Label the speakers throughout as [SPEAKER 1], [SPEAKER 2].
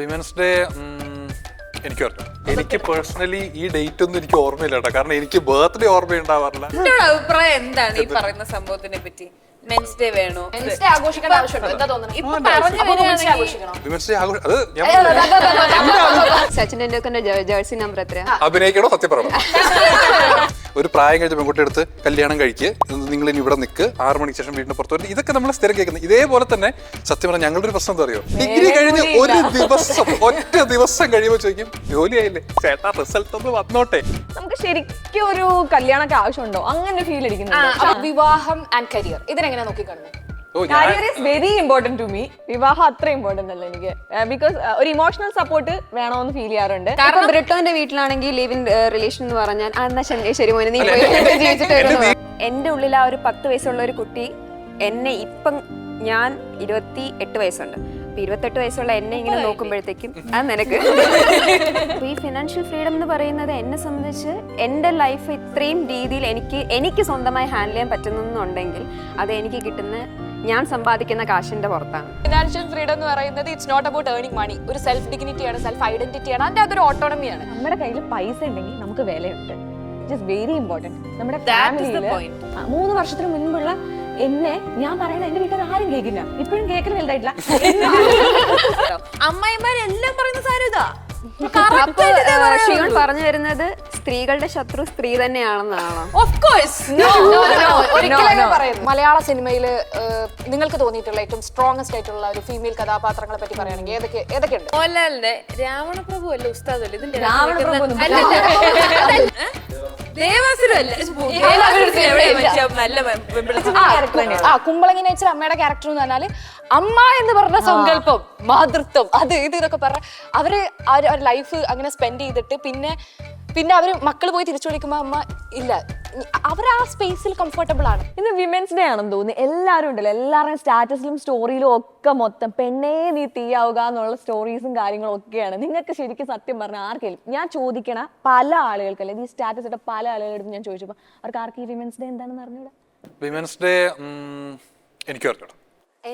[SPEAKER 1] Women's day എനിക്ക് ഓർമ്മ. എനിക്ക് പേഴ്സണലി ഈ ഡേറ്റ് ഒന്നും എനിക്ക് ഓർമ്മയില്ല കേട്ടോ, കാരണം എനിക്ക് ബർത്ത്ഡേ ഓർമ്മയുണ്ടാവാറില്ല.
[SPEAKER 2] നിങ്ങളുടെ അഭിപ്രായം എന്താണ് ഈ പറയുന്ന സംഭവത്തിനെ പറ്റി? മെൻസ് ഡേ വേണോ?
[SPEAKER 3] മെൻസ് ഡേ ആഘോഷിക്കേണ്ട ആവശ്യമുണ്ടോ? എന്താ തോന്നുന്നത്?
[SPEAKER 2] ഇപ്പൊ പറഞ്ഞു
[SPEAKER 1] വിമൻസ് ഡേ ആഘോഷം അത് ഞാൻ
[SPEAKER 4] സച്ചിൻ ടെണ്ടുൽക്കറിന്റെ ജേഴ്സി നമ്പർ എത്രയാ?
[SPEAKER 1] അഭിനയിക്കണോ സത്യം പറയണം? ഒരു പ്രായം കഴിഞ്ഞ പെൺകുട്ടി എടുത്ത് കല്യാണം കഴിക്ക്, നിങ്ങൾ ഇനി ഇവിടെ നിൽക്ക്, 6 മണിക്ക് ശേഷം വീടിന് പുറത്ത് വരും, ഇതൊക്കെ നമ്മൾ സ്ഥിരം കേൾക്കുന്നത്. ഇതേപോലെ തന്നെ സത്യം പറഞ്ഞാൽ ഞങ്ങളുടെ ഒരു പ്രശ്നം എന്താ അറിയോ, ഡിഗ്രി കഴിഞ്ഞ് ഒരു ദിവസം ഒറ്റ ദിവസം കഴിയുമ്പോൾ ചോദിക്കും ജോലിയായില്ലേ ചേട്ടാ, റിസൾട്ട് ഒന്ന് വന്നോട്ടെ.
[SPEAKER 5] നമുക്ക് ശരിക്കും ഒരു കല്യാണമൊക്കെ ആവശ്യമുണ്ടോ? അങ്ങനെ ഫീൽ അടിക്കുന്നുണ്ട്.
[SPEAKER 3] വിവാഹം ആൻഡ് കരിയർ ഇതിനെങ്ങനെ നോക്കിക്കാണുന്നത്?
[SPEAKER 5] Career is very important to me. വിവാഹം അത്ര ഇമ്പോർട്ടന്റ് അല്ല എനിക്ക്, ബിക്കോസ് ഒരു ഇമോഷണൽ സപ്പോർട്ട് വേണമെന്ന് ഫീൽ ചെയ്യാറുണ്ട്.
[SPEAKER 4] കാരണം ബ്രിട്ടോന്റെ വീട്ടിലാണെങ്കിൽ ലിവ് ഇൻ റിലേഷൻ എന്ന് പറഞ്ഞാൽ എന്നാ ശരി മോനെ നീ പോയി ജീവിച്ചിട്ട് വരുന്നു. എന്റെ ഉള്ളിൽ ആ ഒരു 10 വയസ്സുള്ള ഒരു കുട്ടി എന്നെ ഇപ്പം, ഞാൻ 28 വയസ്സുണ്ട്, 28 വയസ്സുള്ള എന്നെ ഇങ്ങനെ നോക്കുമ്പോഴത്തേക്കും അത് നിനക്ക് ഈ ഫിനാൻഷ്യൽ ഫ്രീഡം എന്ന് പറയുന്നത് എന്നെ സംബന്ധിച്ച് എൻ്റെ ലൈഫ് ഇത്രയും രീതിയിൽ എനിക്ക് സ്വന്തമായി ഹാൻഡിൽ ചെയ്യാൻ പറ്റുന്നുണ്ടെങ്കിൽ അത് എനിക്ക് കിട്ടുന്ന, ഞാൻ സമ്പാദിക്കുന്ന കാശിന്റെ പുറത്താണ്.
[SPEAKER 3] ഫിനാൻഷ്യൽ ഫ്രീഡം എന്ന് പറയുന്നത് ഇറ്റ്സ് നോട്ട് അബൌട്ട് ഏർണിംഗ് മണി. ഒരു സെൽഫ് ഡിഗ്നിറ്റിയാണ്, സെൽഫ് ഐഡന്റിറ്റിയാണ്, അതിന്റെ അതൊരു ഓട്ടോണമിയാണ്.
[SPEAKER 5] നമ്മുടെ കയ്യിൽ പൈസ ഉണ്ടെങ്കിൽ നമുക്ക് വിലയുണ്ട്. It is very important. നമ്മുടെ ഫാമിലിയിൽ 3 വർഷത്തിന് മുൻപുള്ള എന്നെ ഞാൻ പറയുന്നത് എന്റെ വീട്ടിൽ ആരും കേൾക്കില്ല, ഇപ്പോഴും കേൾക്കുന്ന വലുതായിട്ടില്ല.
[SPEAKER 2] അമ്മായിമാരെല്ലാം പറയുന്ന സാരം ഇതാ.
[SPEAKER 4] അപ്പൊ ഷിയോൺ പറഞ്ഞു വരുന്നത് സ്ത്രീകളുടെ ശത്രു സ്ത്രീ തന്നെയാണെന്നാണോ?
[SPEAKER 2] Of course.
[SPEAKER 3] മലയാള സിനിമയിൽ നിങ്ങൾക്ക് തോന്നിയിട്ടുള്ള ഏറ്റവും സ്ട്രോങ്സ്റ്റ് ആയിട്ടുള്ള ഒരു ഫീമെയിൽ കഥാപാത്രങ്ങളെ പറ്റി പറയുകയാണെങ്കിൽ ഏതൊക്കെയുണ്ട്?
[SPEAKER 2] മോഹൻലാലിന്റെ രാവണപ്രഭു അല്ല, ഉസ്താദ് അല്ല, ഇതിന്റെ
[SPEAKER 5] രാവണപ്രഭു
[SPEAKER 2] ദേവാസുരം അല്ല, നല്ല
[SPEAKER 3] കുമ്പളങ്ങി നേച്ചർ അമ്മയുടെ ക്യാരക്ടർ എന്ന് പറഞ്ഞാല് അമ്മ എന്ന് പറഞ്ഞ സങ്കല്പം, മാതൃത്വം, അത് ഇതൊക്കെ പറഞ്ഞ അവര് ലൈഫ് അങ്ങനെ സ്പെൻഡ് ചെയ്തിട്ട് പിന്നെ അവര് മക്കള് പോയി തിരിച്ചു വിളിക്കുമ്പോ അമ്മ ഇല്ല, അവർ ആ സ്പേസിൽ കംഫർട്ടബിൾ ആണ്.
[SPEAKER 5] ഇന്ന് വിമൻസ് ഡേ ആണെന്ന് തോന്നുന്നു. എല്ലാവരും ഉണ്ടല്ലോ, എല്ലാവരുടെയും സ്റ്റാറ്റസിലും സ്റ്റോറിയിലും ഒക്കെ മൊത്തം പെണ്ണേ നീ തീയാവുക എന്നുള്ള സ്റ്റോറീസും കാര്യങ്ങളും ഒക്കെയാണ്. നിങ്ങൾക്ക് ശരിക്കും സത്യം പറഞ്ഞാൽ ആർക്കെങ്കിലും ഞാൻ ചോദിക്കണ പല ആളുകൾക്ക്, അല്ലെങ്കിൽ ഈ സ്റ്റാറ്റസ് ഇട്ട പല ആളുകളെടുത്ത് ഞാൻ ചോദിച്ചപ്പോൾ അവർക്ക് ആർക്ക് ഈ വിമൻസ് ഡേ എന്താണെന്ന് അറിഞ്ഞൂടാ.
[SPEAKER 1] വിമൻസ് ഡേ എനിക്ക് ഓർക്കണം.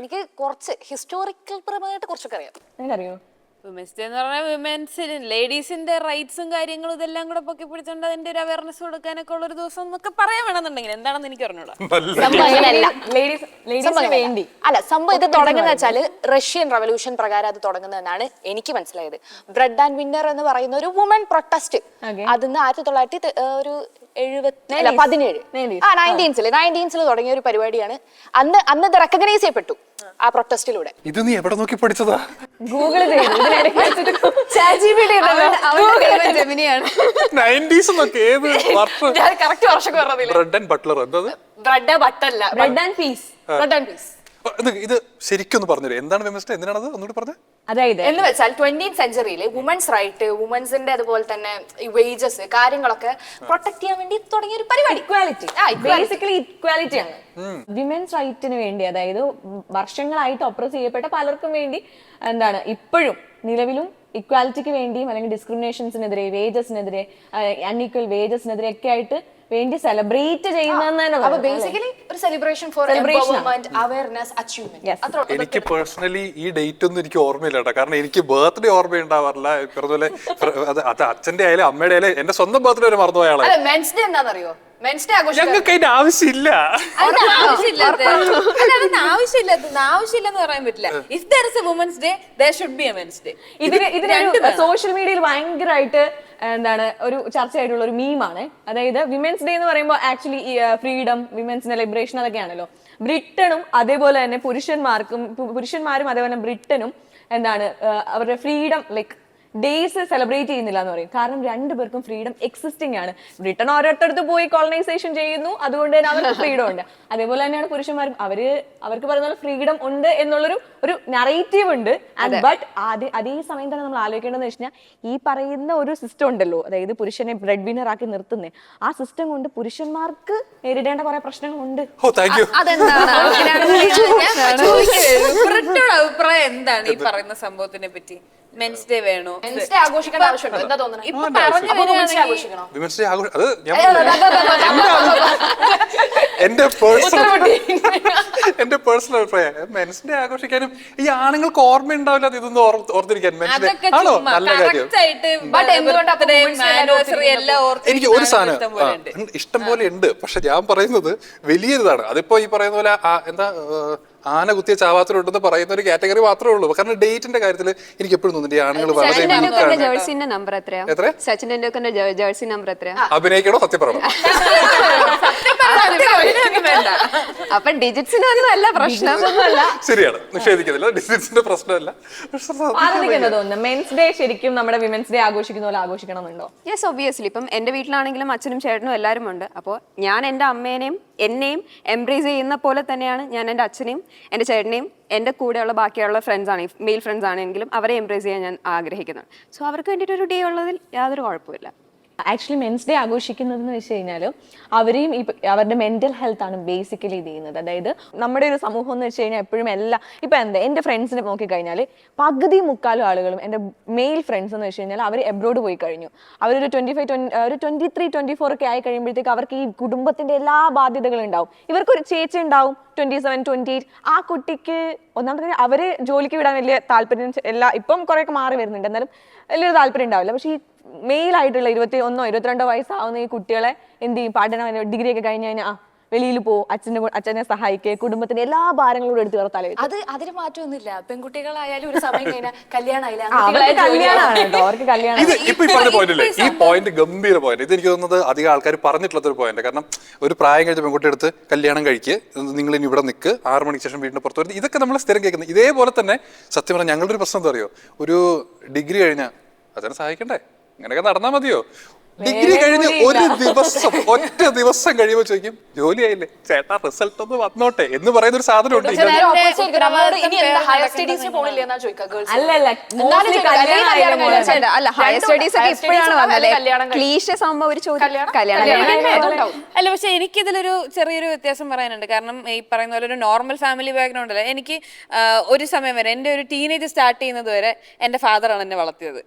[SPEAKER 3] എനിക്ക് കുറച്ച് ഹിസ്റ്റോറിക്കൽ പരമായിട്ട് കുറച്ചൊക്കെ അറിയാം.
[SPEAKER 5] നിനക്കറിയോ?
[SPEAKER 2] വിമൻസ് ഡേ എന്ന് പറഞ്ഞാൽ വിമൻസിന് ലേഡീസിന്റെ റൈറ്റ്സും കാര്യങ്ങളും ഇതെല്ലാം കൂടെ പൊക്കി പിടിച്ചോണ്ട് അതിന്റെ ഒരു അവയർനെസ് കൊടുക്കാനൊക്കെ ഉള്ള ഒരു ദിവസം എന്നൊക്കെ പറയാൻ വേണമെന്നുണ്ടെങ്കിൽ എന്താണെന്ന് എനിക്ക് അറിഞ്ഞൂടാ.
[SPEAKER 5] വേണ്ടി
[SPEAKER 3] അല്ല, സംഭവം ഇത് തുടങ്ങുന്ന വെച്ചാല് റഷ്യൻ റവല്യൂഷൻ പ്രകാരം അത് തുടങ്ങുന്നതെന്നാണ് എനിക്ക് മനസ്സിലായത്. ബ്രെഡ് ആൻഡ് വിന്നർ എന്ന് പറയുന്ന ഒരു വുമൺ പ്രൊട്ടസ്റ്റ്, അതിന്ന് 1917 തുടങ്ങിയ ഒരു പരിപാടിയാണ്. അന്ന് ഇത് റെക്കഗ്നൈസ് ചെയ്യപ്പെട്ടു ആ പ്രൊട്ടസ്റ്റിലൂടെ.
[SPEAKER 1] ഇത് നീ എവിടെ നോക്കി പഠിച്ചതാ?
[SPEAKER 5] ഗൂഗിൾ ചെയ്തു.
[SPEAKER 1] 90s എന്നൊക്കെ ഏത് വർഷം?
[SPEAKER 3] കറക്റ്റ് വർഷമൊക്കെ പറഞ്ഞില്ല.
[SPEAKER 1] ബ്രെഡ് ആൻഡ് ബട്ട്ലർ എന്തത്?
[SPEAKER 3] ബ്രെഡ് ബട്ടല്ല,
[SPEAKER 5] bread and peace.
[SPEAKER 3] Bread and peace.
[SPEAKER 1] ഇത് ശരിക്കും ഒന്ന് പറഞ്ഞുതരും, എന്താണ് വിമൻസ് ഡേ, എന്തിനാണത് ഒന്നുകൂടി പറഞ്ഞത്?
[SPEAKER 5] അതായത്
[SPEAKER 3] എന്ന് വെച്ചാൽ 20th സെഞ്ചുറിയിൽ വുമൻസ് റൈറ്റ്, വുമൻസിന്റെ അതുപോലെ തന്നെ വേജസ് കാര്യങ്ങളൊക്കെ പ്രൊട്ടക്ട് ചെയ്യാൻ വേണ്ടി തുടങ്ങിയ ഒരു പരിപാടി.
[SPEAKER 5] ഇക്വാലിറ്റി, ബേസിക്കലി ഇക്വാലിറ്റി ആണ്. വിമൻസ് റൈറ്റിന് വേണ്ടി, അതായത് വർഷങ്ങളായിട്ട് ഒപ്രസ് ചെയ്യപ്പെട്ട പലർക്കും വേണ്ടി എന്താണ് ഇപ്പോഴും നിലവിലും ഇക്വാലിറ്റിക്ക് വേണ്ടിയും അല്ലെങ്കിൽ ഡിസ്ക്രിമിനേഷൻസിനെതിരെ, വേജസിനെതിരെ, അൺഈക്വൽ വേജസിനെതിരെ ഒക്കെ ആയിട്ട് വേണ്ടി സെലിബ്രേറ്റ് ചെയ്യുന്നതെന്ന്
[SPEAKER 3] ബേസിക്കലി ഒരു celebration four empowerment, awareness, achievement.
[SPEAKER 1] എനിക്ക് പേഴ്സണലി ഈ ഡേറ്റ് ഒന്നും എനിക്ക് ഓർമ്മയില്ല കേട്ടോ, കാരണം എനിക്ക് ബർത്ത്ഡേ ഓർമ്മയുണ്ടാവാറില്ല. പറഞ്ഞപോലെ അത് അച്ഛന്റെ ആയാലും അമ്മയുടെ ആയാലും എന്റെ സ്വന്തം ബർത്ത്ഡേ വരെ മറന്നുപോയ ആളാണ്.
[SPEAKER 3] മെൻസ് ഡേ എന്താണെന്നറിയോ? മെൻസ് ഡേ
[SPEAKER 1] ഞങ്ങൾക്ക് അതിന്റെ ആവശ്യമില്ല.
[SPEAKER 2] ആവശ്യമില്ലെന്ന് പറയാൻ പറ്റില്ല. If there is a women's day, there should be a men's day.
[SPEAKER 5] ഇതിന് സോഷ്യൽ മീഡിയയിൽ ഭയങ്കരമായിട്ട് എന്താണ് ഒരു ചർച്ചയായിട്ടുള്ള ഒരു മീമാണ്. അതായത് വിമൻസ് ഡേ എന്ന് പറയുമ്പോൾ ആക്ച്വലി ഫ്രീഡം, വിമൻസിന്റെ ലിബറേഷൻ അതൊക്കെയാണല്ലോ. ബ്രിട്ടനും അതേപോലെ തന്നെ പുരുഷന്മാരും അതേപോലെ ബ്രിട്ടനും എന്താണ് അവരുടെ ഫ്രീഡം ലൈക്ക് ഡേയ്സ് സെലിബ്രേറ്റ് ചെയ്യുന്നില്ല എന്ന് പറയും. കാരണം രണ്ടുപേർക്കും ഫ്രീഡം എക്സിസ്റ്റിംഗ് ആണ്. ബ്രിട്ടൻ ഓരോരുത്തടുത്ത് പോയി കോളനൈസേഷൻ ചെയ്യുന്നു, അതുകൊണ്ട് തന്നെ അവർക്ക് ഫ്രീഡം ഉണ്ട്. അതേപോലെ തന്നെയാണ് പുരുഷന്മാരും, അവർക്ക് പറയുന്ന ഫ്രീഡം ഉണ്ട് എന്നുള്ളൊരു നറേറ്റീവ് ഉണ്ട്. ബട്ട് അതേ സമയം തന്നെ നമ്മൾ ആലോചിക്കേണ്ടതെന്ന് വെച്ച് കഴിഞ്ഞാൽ ഈ പറയുന്ന ഒരു സിസ്റ്റം ഉണ്ടല്ലോ, അതായത് പുരുഷനെ ബ്രെഡ് വിന്നർ ആക്കി നിർത്തുന്നത്, ആ സിസ്റ്റം കൊണ്ട് പുരുഷന്മാർക്ക് നേരിടേണ്ട കുറെ പ്രശ്നങ്ങളുണ്ട്.
[SPEAKER 2] അഭിപ്രായം എന്താണ് ഈ പറയുന്ന സംഭവത്തിനെ പറ്റി? മെൻസ് ഡേ വേണോ?
[SPEAKER 3] Men's Day ആഘോഷിക്കേണ്ട ആവശ്യമുണ്ടോ? എന്താ തോന്നുന്നത്?
[SPEAKER 2] ഇപ്പൊ പറഞ്ഞു
[SPEAKER 3] അപ്പൊ Women's Day
[SPEAKER 2] വരികയാണെങ്കിൽ
[SPEAKER 3] ആഘോഷിക്കണോ?
[SPEAKER 1] വിമൻസ് ഡേ ആഘോഷം അത് ഞാൻ എന്റെ പേഴ്സണൽ അഭിപ്രായം മെൻസ് ഡേ ആഘോഷിക്കാനും ഈ ആണുങ്ങൾക്ക് ഓർമ്മ ഉണ്ടാവില്ല അത് ഇതൊന്നും ഓർത്തിരിക്കാൻ മെൻസ് ഡേ
[SPEAKER 2] അതൊക്കെ
[SPEAKER 1] ആണോ
[SPEAKER 2] ചുമ്മാ
[SPEAKER 1] നല്ല കാര്യം
[SPEAKER 2] correct ആയിട്ട്
[SPEAKER 3] But എന്തുകൊണ്ടാ അപ്പൊ
[SPEAKER 2] birthday,
[SPEAKER 3] Women's Day
[SPEAKER 2] anniversary എല്ലാം ഓർത്തിരിക്കുന്ന
[SPEAKER 1] എനിക്ക് ഒരു സാധനം
[SPEAKER 2] ഇഷ്ടം പോലെ ഉണ്ട്.
[SPEAKER 1] ഇഷ്ടം പോലെ ഉണ്ട് പക്ഷെ ഞാൻ പറയുന്നത് വലിയൊരിതാണ് അതിപ്പോ ഈ പറയുന്ന പോലെ എന്താ ആന കുത്തിയ ചാവാത്തിലുണ്ടെന്ന് പറയുന്ന ഒരു കാറ്റഗറി മാത്രമേ ഉള്ളൂ കാരണം ഡേറ്റിന്റെ കാര്യത്തിൽ എനിക്ക് എപ്പോഴും തോന്നുന്നുണ്ട് ഈ ആണുങ്ങൾ വളരെ
[SPEAKER 4] സച്ചിൻ ടെണ്ടുൽക്കറിന്റെ
[SPEAKER 1] വീക്കാണ്.
[SPEAKER 4] ജേഴ്സിന്റെ നമ്പർ എത്രയാ?
[SPEAKER 1] എത്ര?
[SPEAKER 4] സച്ചിൻ ടെണ്ടുൽക്കറിന്റെ ജേഴ്സി നമ്പർ എത്രയാ?
[SPEAKER 1] അഭിനയിക്കണോ സത്യം പറയണം
[SPEAKER 2] വേണ്ട.
[SPEAKER 4] അപ്പൊ ഡിജിറ്റ്സിനൊന്നും അല്ല പ്രശ്നം.
[SPEAKER 1] ശരിയാണ് നിഷേധിക്കുന്നില്ല ഡിസ്റ്റൻസിന്റെ പ്രശ്നമല്ല പക്ഷെ
[SPEAKER 5] ആദ്യം എന്താ തോന്നുന്നത് മെൻസ് ഡേ ശരിക്കും നമ്മുടെ വിമൻസ് ഡേ ആഘോഷിക്കുന്ന പോലെ ആഘോഷിക്കണമെന്നുണ്ടോ?
[SPEAKER 4] Yes obviously. ഇപ്പം എൻ്റെ വീട്ടിലാണെങ്കിലും അച്ഛനും ചേട്ടനും എല്ലാവരും ഉണ്ട്. അപ്പോൾ ഞാൻ എൻ്റെ അമ്മേനെയും എന്നെയും എംബ്രേസ് ചെയ്യുന്ന പോലെ തന്നെയാണ് ഞാൻ എൻ്റെ അച്ഛനെയും എൻ്റെ ചേട്ടനെയും എൻ്റെ കൂടെയുള്ള ബാക്കിയുള്ള ഫ്രണ്ട്സ് ആണ് മെയിൽ ഫ്രണ്ട്സ് ആണെങ്കിലും അവരെ എംബ്രേസ് ചെയ്യാൻ ഞാൻ ആഗ്രഹിക്കുന്നത്. സോ അവർക്ക് വേണ്ടിയിട്ട് ഒരു ഡേ ഉള്ളതിൽ യാതൊരു കുഴപ്പമില്ല.
[SPEAKER 5] ആക്ച്വലി മെൻസ് ഡേ ആഘോഷിക്കുന്നതെന്ന് വെച്ച് കഴിഞ്ഞാൽ അവരെയും അവരുടെ മെന്റൽ ഹെൽത്ത് ആണ് ബേസിക്കലി ഇത് ചെയ്യുന്നത്. അതായത് നമ്മുടെ ഒരു സമൂഹം എന്ന് വെച്ച് കഴിഞ്ഞാൽ എപ്പോഴും എല്ലാം ഇപ്പം എന്താ എൻ്റെ ഫ്രണ്ട്സിനെ നോക്കിക്കഴിഞ്ഞാൽ പകുതി മുക്കാലും ആളുകളും എൻ്റെ മെയിൽ ഫ്രണ്ട്സ് എന്ന് വെച്ച് കഴിഞ്ഞാൽ അവർ എബ്രോഡ് പോയി കഴിഞ്ഞു. അവരൊരു 23, 24 ഒക്കെ ആയി കഴിയുമ്പോഴത്തേക്ക് അവർക്ക് ഈ കുടുംബത്തിൻ്റെ എല്ലാ ബാധ്യതകളും ഉണ്ടാവും. ഇവർക്കൊരു ചേച്ചി ഉണ്ടാവും 27, 28. ആ കുട്ടിക്ക് ഒന്നാമത്തെ കാര്യം അവരെ ജോലിക്ക് വിടാൻ വലിയ താല്പര്യം ഇപ്പം കുറേയൊക്കെ മാറി വരുന്നുണ്ട്, എന്നാലും വലിയൊരു താല്പര്യം ഉണ്ടാവില്ല. പക്ഷേ ഈ മെയിലായിട്ടുള്ള 21, 22 വയസ്സാവുന്ന ഈ കുട്ടികളെ എന്ത് ചെയ്യും? പഠനം ഡിഗ്രി ഒക്കെ കഴിഞ്ഞ് കഴിഞ്ഞാൽ വെളിയിൽ പോകും, അച്ഛനെ സഹായിക്കുക, കുടുംബത്തിന്റെ എല്ലാ ഭാരങ്ങളോടും എടുത്ത് വേറെ തല
[SPEAKER 3] അതിന് മാറ്റമൊന്നുമില്ല. പെൺകുട്ടികളായാലും ഒരു സമയം കഴിഞ്ഞാൽ കല്യാണമായില്ല,
[SPEAKER 5] കല്യാണമാണ് കേട്ടോ, അവർക്ക് കല്യാണം.
[SPEAKER 1] ഇത് ഇപ്പൊ ഈ പറഞ്ഞ പോയിന്റ് അല്ലേ ഈ പോയിന്റ് ഗംഭീര പോയിന്റ്. ഇത് എനിക്ക് തോന്നുന്നത് അധികം ആൾക്കാർ പറഞ്ഞിട്ടുള്ള ഒരു പോയിന്റ്. കാരണം ഒരു പ്രായം കഴിഞ്ഞ പെൺകുട്ടി എടുത്ത് കല്യാണം കഴിക്കുക, നിങ്ങൾ ഇനി ഇവിടെ നിൽക്ക്, 6 മണിക്ക് ശേഷം വീടിന് പുറത്ത് വരുന്നത്, ഇതൊക്കെ നമ്മൾ സ്ഥിരം കേൾക്കുന്നത്. ഇതേപോലെ തന്നെ സത്യം പറഞ്ഞാൽ ഞങ്ങളുടെ ഒരു പ്രശ്നം എന്താ അറിയോ, ഒരു ഡിഗ്രി കഴിഞ്ഞാൽ അതിനെ സഹായിക്കണ്ടേ, ഇങ്ങനെയൊക്കെ നടന്നാൽ മതിയോ? ഡിഗ്രി കഴിഞ്ഞ് ഒറ്റ ദിവസം കഴിയുമ്പോൾ ചോദിക്കും ജോലിയായില്ലേ ചേട്ടാ, റിസൾട്ട് ഒന്ന് വന്നോട്ടെ എന്ന് പറയുന്ന ഒരു സാധനം ഉണ്ട്.
[SPEAKER 5] അല്ലല്ല
[SPEAKER 4] അല്ല ഹയർ സ്റ്റഡീസ് ഒക്കെ ഇപ്പോഴാണ് വന്നത്. ക്ലീഷ സംഭവം ഒരു
[SPEAKER 2] അല്ല പക്ഷെ എനിക്കിതിലൊരു ചെറിയൊരു വ്യത്യാസം പറയാനുണ്ട്. കാരണം ഈ പറയുന്ന പോലെ ഒരു നോർമൽ ഫാമിലി ബാക്ക്ഗ്രൗണ്ട് അല്ല. എനിക്ക് ഒരു സമയം വരെ എൻ്റെ ഒരു ടീനേജ് സ്റ്റാർട്ട് ചെയ്യുന്നത് വരെ എൻ്റെ ഫാദറാണ് എന്നെ വളർത്തിയത്.